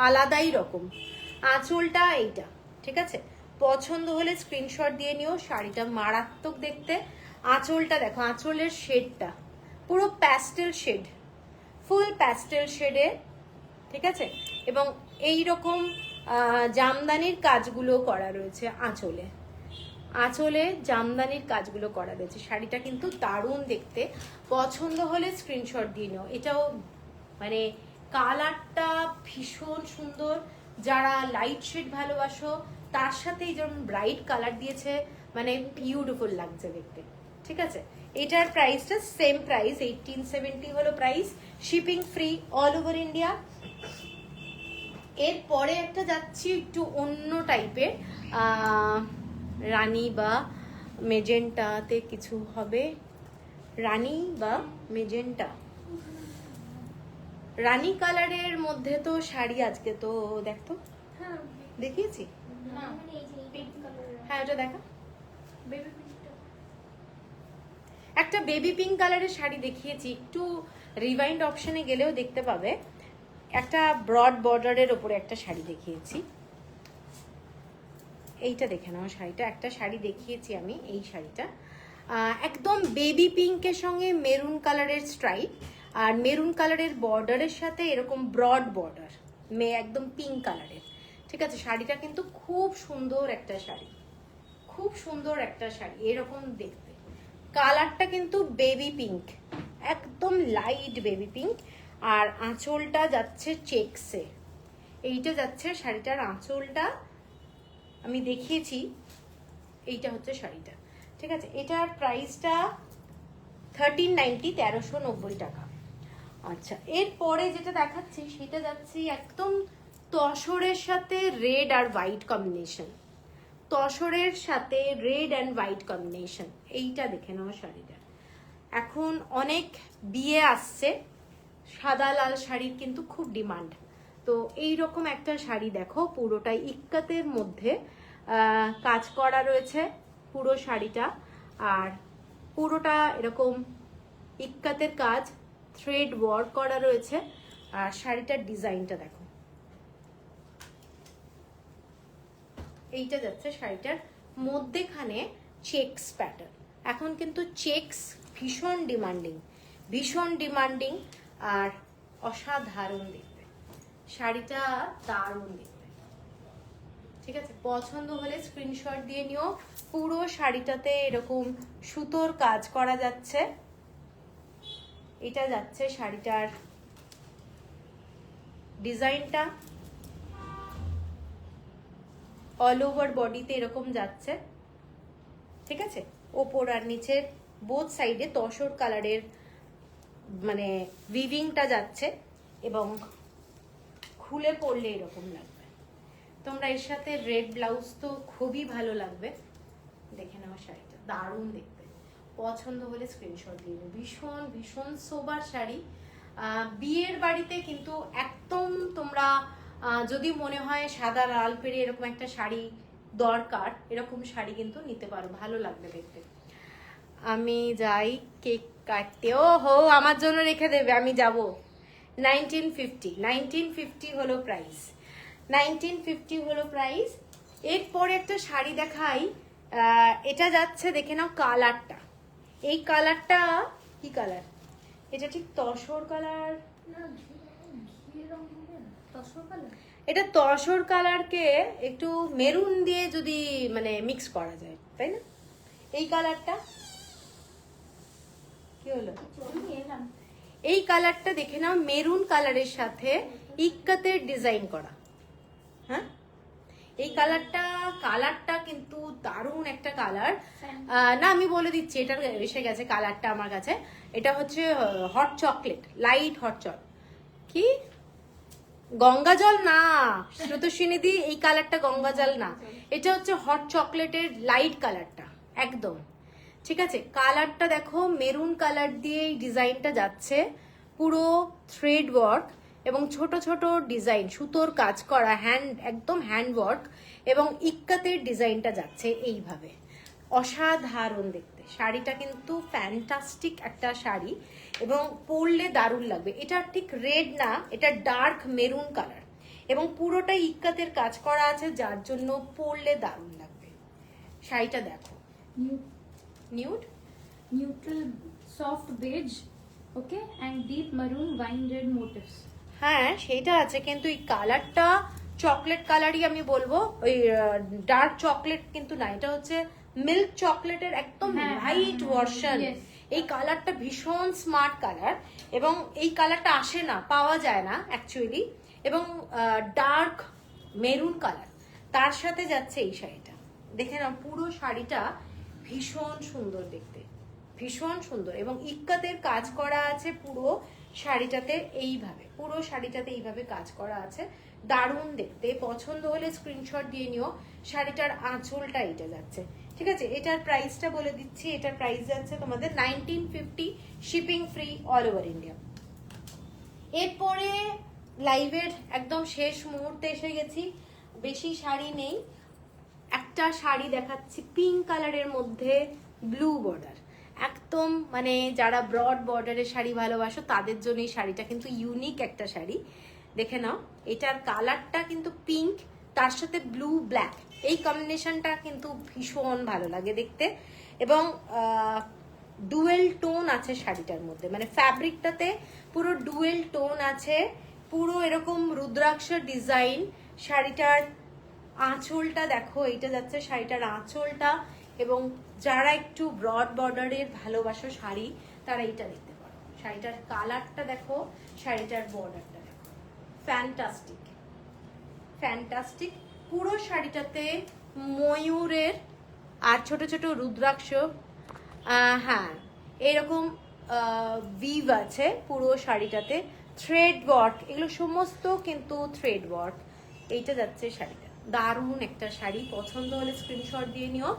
আলাদাই রকম। আঁচলটা এইটা, ঠিক আছে, পছন্দ হলে স্ক্রিনশট দিয়ে নিও, শাড়িটা মারাত্মক দেখতে। আঁচলটা দেখো, আঁচলের শেডটা পুরো প্যাস্টেল শেড, ফুল প্যাস্টেল শেডে, ঠিক আছে, এবং এই রকম জামদানির কাজগুলো করা রয়েছে আঁচলে, আঁচলে জামদানির কাজগুলো করা রয়েছে। শাড়িটা কিন্তু দারুণ দেখতে, পছন্দ হলে স্ক্রিনশট দিয়ে নাও। এটাও মানে কালারটা ভীষণ সুন্দর, যারা লাইট শেড ভালোবাসো তার সাথে এই যেমন ব্রাইট কালার দিয়েছে, মানে বিউটিফুল লাগছে দেখতে, ঠিক আছে। এটার প্রাইসটা সেম প্রাইস, 1870 হলো price, shipping free all over India. এরপরে একটা যাচ্ছি একটু অন্য টাইপের, রানী বা মেজেন্টাতে কিছু হবে, রানী বা মেজেন্টা, রানী কালারের মধ্যে তো শাড়ি আজকে তো দেখতো, দেখিয়েছি, হ্যাঁ ওটা দেখা, একটা বেবি পিঙ্ক কালারের শাড়ি দেখিয়েছি, একটু রিভাইন্ড অপশনে গেলেও দেখতে পাবে। একটা ব্রড বর্ডারের ওপরে একটা শাড়ি দেখিয়েছি, এইটা দেখে নাও শাড়িটা, একটা শাড়ি দেখিয়েছি আমি, এই শাড়িটা একদম বেবি পিঙ্কের সঙ্গে মেরুন কালারের স্ট্রাইপ, আর মেরুন কালারের বর্ডারের সাথে এরকম ব্রড বর্ডার, একদম পিঙ্ক কালারের, ঠিক আছে। শাড়িটা কিন্তু খুব সুন্দর একটা শাড়ি, খুব সুন্দর একটা শাড়ি, এরকম দেখতে কালারটা কিন্তু বেবি পিঙ্ক, একদম লাইট বেবি পিঙ্ক। আর আঁচলটা যাচ্ছে চেকসে, এইটা যাচ্ছে শাড়িটার আঁচলটা, আমি দেখিয়েছি। এইটা হচ্ছে শাড়িটা, ঠিক আছে। এটার প্রাইসটা 1390, 1390 টাকা। আচ্ছা, এরপরে যেটা দেখাচ্ছি সেটা যাচ্ছি একদম তসরের সাথে রেড আর হোয়াইট কম্বিনেশন, তসরের সাথে রেড অ্যান্ড হোয়াইট কম্বিনেশন। এইটা দেখে নাও শাড়িটা। এখন অনেক বিয়ে আসছে, সাদা লাল শাড়ির কিন্তু খুব ডিমান্ড। তো এই রকম একটা শাড়ি দেখো, পুরোটাই ইক্কাতের মধ্যে কাজ করা রয়েছে পুরো শাড়িটা। আর পুরোটা এরকম ইক্কাতের কাজ, থ্রেড ওয়ার্ক করা রয়েছে। আর শাড়িটার ডিজাইনটা দেখো, এইটা যাচ্ছে শাড়িটার মধ্যেখানে চেকস প্যাটার্ন। এখন কিন্তু চেকস ভীষণ ডিমান্ডিং, ভীষণ ডিমান্ডিং আর অসাধারণ দেখতে। শাড়িটা দারুণ দেখতে, ঠিক আছে। পছন্দ হলে স্ক্রিনশট দিয়ে নিও। পুরো শাড়িটাতে এরকম সুতোর কাজ করা যাচ্ছে। এটা যাচ্ছে শাড়িটার ডিজাইনটা, অল ওভার বডিতে এরকম যাচ্ছে, ঠিক আছে। ওপর আর নিচের বোথ সাইডে তসর কালারের মানে উইভিংটা যাচ্ছে এবং খুলে পড়লে এরকম লাগবে। তোমরা এর সাথে রেড ব্লাউজ তো খুবই ভালো লাগবে। দেখে নাও শাড়িটা, দারুণ দেখতে। পছন্দ হলে স্ক্রিনশট দিয়ে নেবে। ভীষণ ভীষণ সোবার শাড়ি, বিয়ের বাড়িতে কিন্তু একদম তোমরা যদি মনে হয় সাদা লাল পেরে এরকম একটা শাড়ি দরকার, এরকম শাড়ি কিন্তু নিতে পারো, ভালো লাগবে দেখতে। আমি যাই কেক কাটতে। ও হো, আমার জন্য রেখে দেবে, আমি যাব। 1950 হলো প্রাইস, 1950 হলো প্রাইস। এরপরে একটা শাড়ি দেখাই, এটা যাচ্ছে দেখে নাও কালারটা। এই কালারটা কি কালার? এটা ঠিক তসর কালার না, ঘি রং হবে না, তসর কালার। এটা তসর কালারকে একটু মেরুন দিয়ে যদি মানে মিক্স করা যায়, তাই না? এই কালারটা কি হলো? আমি এলাম। এই কালারটা দেখে নাও, মেরুন কালারের সাথে ইক্কাতের ডিজাইন করা। হ্যাঁ, এই কালারটা কিন্তু দারুণ একটা কালার। না, আমি বলে দিচ্ছি, এটা এসে গেছে কালারটা আমার কাছে। এটা হচ্ছে হট চকলেট, লাইট হট চক কি গঙ্গা জল না শ্রুতসিনিধি, এই কালারটা গঙ্গা জল না, এটা হচ্ছে হট চকলেটের লাইট কালারটা একদম, ঠিক আছে। কালারটা দেখো, মেরুন কালার দিয়ে এই ডিজাইনটা যাচ্ছে, পুরো থ্রেড ওয়ার্ক এবং ছোট ছোট ডিজাইন, সুতোর কাজ করা, একদম হ্যান্ড ওয়ার্ক এবং ইক্কাতের ডিজাইনটা যাচ্ছে এইভাবে। অসাধারণ দেখতে শাড়িটা, কিন্তু ফ্যান্টাস্টিক একটা শাড়ি এবং পরলে দারুণ লাগবে। এটা ঠিক রেড না, এটা ডার্ক মেরুন কালার এবং পুরোটাই ইক্কাতের কাজ করা আছে, যার জন্য পরলে দারুণ লাগবে। শাড়িটা দেখো, nude Neutral soft beige, okay, and deep maroon wine red motifs. হ্যাঁ সেটা আছে, কিন্তু এই কালারটা চকলেট কালারই আমি বলবো, ওই ডার্ক চকলেট কিন্তু না, এটা হচ্ছে মিল্ক চকলেটের একদম লাইট ভার্সন। এই কালারটা ভীষণ স্মার্ট কালার এবং এই কালারটা আসে না, পাওয়া যায় না অ্যাকচুয়ালি, এবং ডার্ক মেরুন কালার তার সাথে যাচ্ছে এই শাড়িটা। দেখে নাও, পুরো শাড়িটা ভীষণ সুন্দর দেখতে, ভীষণ সুন্দর এবং ইক্কাতের কাজ করা আছে পুরো শাড়িটাতে এইভাবে, পুরো শাড়িটাতে এইভাবে কাজ করা আছে, দারুণ দেখতে। পছন্দ হলে স্ক্রিনশট দিয়ে নিও। শাড়িটার আঁচলটা এটা যাচ্ছে, ঠিক আছে। এটার প্রাইসটা বলে দিচ্ছি, এটার প্রাইস যাচ্ছে তোমাদের 1950, shipping free all over India. এরপরে লাইভের একদম শেষ মুহূর্তে এসে গেছি, বেশি শাড়ি নেই, একটা শাড়ি দেখাচ্ছি পিঙ্ক কালারের মধ্যে ব্লু বর্ডার, একদম মানে যারা ব্রড বর্ডারের শাড়ি ভালোবাসো তাদের জন্য এই শাড়িটা কিন্তু ইউনিক একটা শাড়ি। দেখে নাও, এটার কালারটা কিন্তু পিঙ্ক, তার সাথে ব্লু ব্ল্যাক, এই কম্বিনেশনটা কিন্তু ভীষণ ভালো লাগে দেখতে এবং ডুয়েল টোন আছে শাড়িটার মধ্যে, মানে ফ্যাব্রিকটাতে পুরো ডুয়েল টোন আছে, পুরো এরকম রুদ্রাক্ষ ডিজাইন। শাড়িটার আঁচলটা দেখো, এইটা যাচ্ছে শাড়িটার আঁচলটা এবং যারা একটু ব্রড বর্ডারের ভালোবাসো শাড়ি তারা এইটা দেখতে পারো। শাড়িটার কালারটা দেখো, শাড়িটার বর্ডারটা দেখো, ফ্যান্টাস্টিক ফ্যান্টাস্টিক। পুরো শাড়িটাতে ময়ূরের আর ছোট ছোট রুদ্রাক্ষ, হ্যাঁ এরকম ভিভ আছে পুরো শাড়িটাতে। থ্রেড ওয়ার্ক, এগুলো সমস্ত কিন্তু থ্রেড ওয়ার্ক। এইটা যাচ্ছে শাড়িটা, দারুণ একটা শাড়ি। পছন্দ হলে স্ক্রিনশট দিয়ে নিও।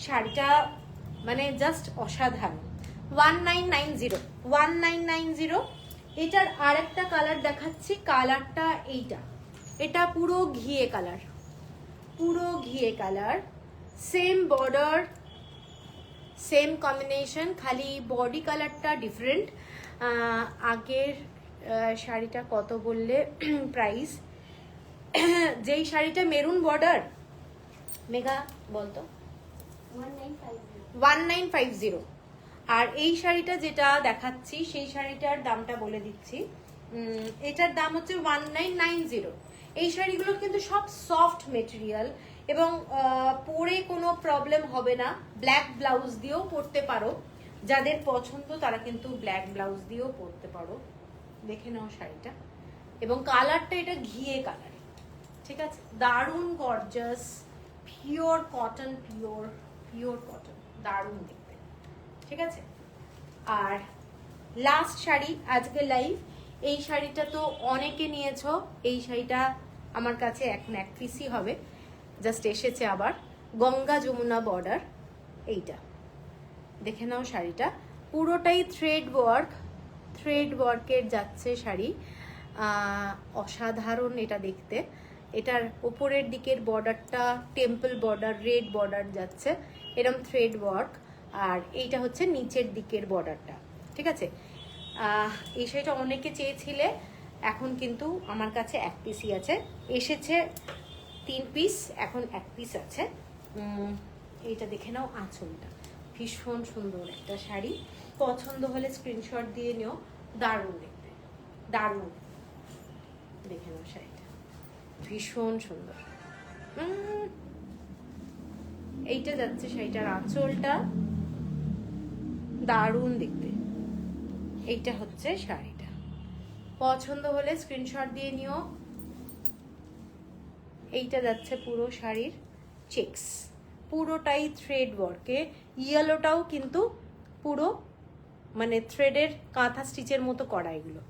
শাড়িটা মানে জাস্ট অসাধারণ। 1990 1990। এটার আরেকটা কালার দেখাচ্ছি, কালারটা এইটা, এটা পুরো ঘিয়ে কালার, পুরো ঘিয়ে colour, same border same combination, খালি বডি কালারটা ডিফারেন্ট। আগের শাড়িটা কত বললে প্রাইস? যেই শাড়িটা মেরুন বর্ডার, মেঘা বলতো 1950। আর এই শাড়িটা যেটা দেখাচ্ছি সেই শাড়িটার দামটা বলে দিচ্ছি, এটার দাম হচ্ছে 1990। এই শাড়িগুলো কিন্তু সব সফট মেটেরিয়াল এবং পরে কোনো প্রবলেম হবে না। ব্ল্যাক ব্লাউজ দিয়েও পরতে পারো, যাদের পছন্দ তারা কিন্তু ব্ল্যাক ব্লাউজ দিয়েও পরতে পারো। দেখে নাও শাড়িটা, এবং কালারটা এটা ঘিয়ে কালার, ঠিক আছে? দারুণ gorgeous, pure cotton, pure cotton, দারুণ দেখতে, ঠিক আছে? আর লাস্ট শাড়ি আজকে লাইভ, এই শাড়িটা তো অনেকে নিয়েছো। এই শাড়িটা আমার কাছে এখন এক পিসই হবে, জাস্ট এসেছে আবার। গঙ্গা যমুনা বর্ডার, এইটা দেখে নাও। শাড়িটা পুরোটাই থ্রেড ওয়ার্কের যাচ্ছে শাড়ি, অসাধারণ এটা দেখতে। এটার ওপরের দিকের বর্ডারটা টেম্পল বর্ডার, রেড বর্ডার যাচ্ছে, এরকম থ্রেড ওয়ার্ক। আর এইটা হচ্ছে নিচের দিকের বর্ডারটা, ঠিক আছে? এই শাড়িটা অনেকে চেয়েছিলে, এখন কিন্তু আমার কাছে এক পিসই আছে। এসেছে 3 পিস, এখন এক পিস আছে। এইটা দেখে নাও, আঁচলটা ভীষণ সুন্দর একটা শাড়ি। পছন্দ হলে স্ক্রিনশট দিয়ে নিও, দারুণ দেখতে, দারুণ। দেখে নাও শাড়িটা, ভীষণ সুন্দর। এইটা যাচ্ছে শাড়িটার আঁচলটা, দারুণ দেখতে। এইটা হচ্ছে শাড়িটা, পছন্দ হলে স্ক্রিনশট দিয়ে নিও। এইটা যাচ্ছে পুরো শাড়ির চেকস, পুরোটাই থ্রেড ওয়ার্কে। ইয়েলোটাও কিন্তু পুরো মানে থ্রেডের কাঁথা স্টিচের মতো করা এগুলো।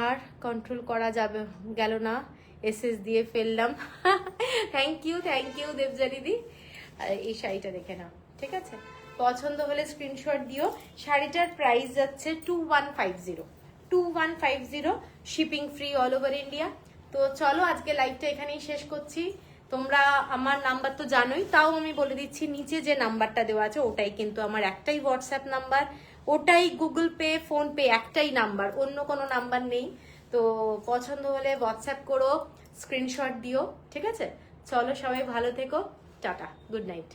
আর কন্ট্রোল করা যাবে গেল না, এসএস দিয়ে ফেললাম। থ্যাংক ইউ দেবজানিদি। এই শাড়িটা দেখে নাও, ঠিক আছে? পছন্দ হলে স্ক্রিনশট দিও। শাড়িটার প্রাইস যাচ্ছে 2150, shipping free all over India. তো চলো আজকে লাইভটা এখানেই শেষ করছি। তোমরা আমার নাম্বার তো জানোই, তাও আমি বলে দিচ্ছি, নিচে যে নাম্বারটা দেওয়া আছে ওটাই কিন্তু আমার একটাই হোয়াটসঅ্যাপ নাম্বার, ওটাই গুগল পে, ফোন পে, একটাই নাম্বার, অন্য কোনো নাম্বার নেই। তো পছন্দ হলে হোয়াটসঅ্যাপ করো, স্ক্রিনশট দিও, ঠিক আছে? চলো সবাই ভালো থেকো, টাটা, গুড নাইট।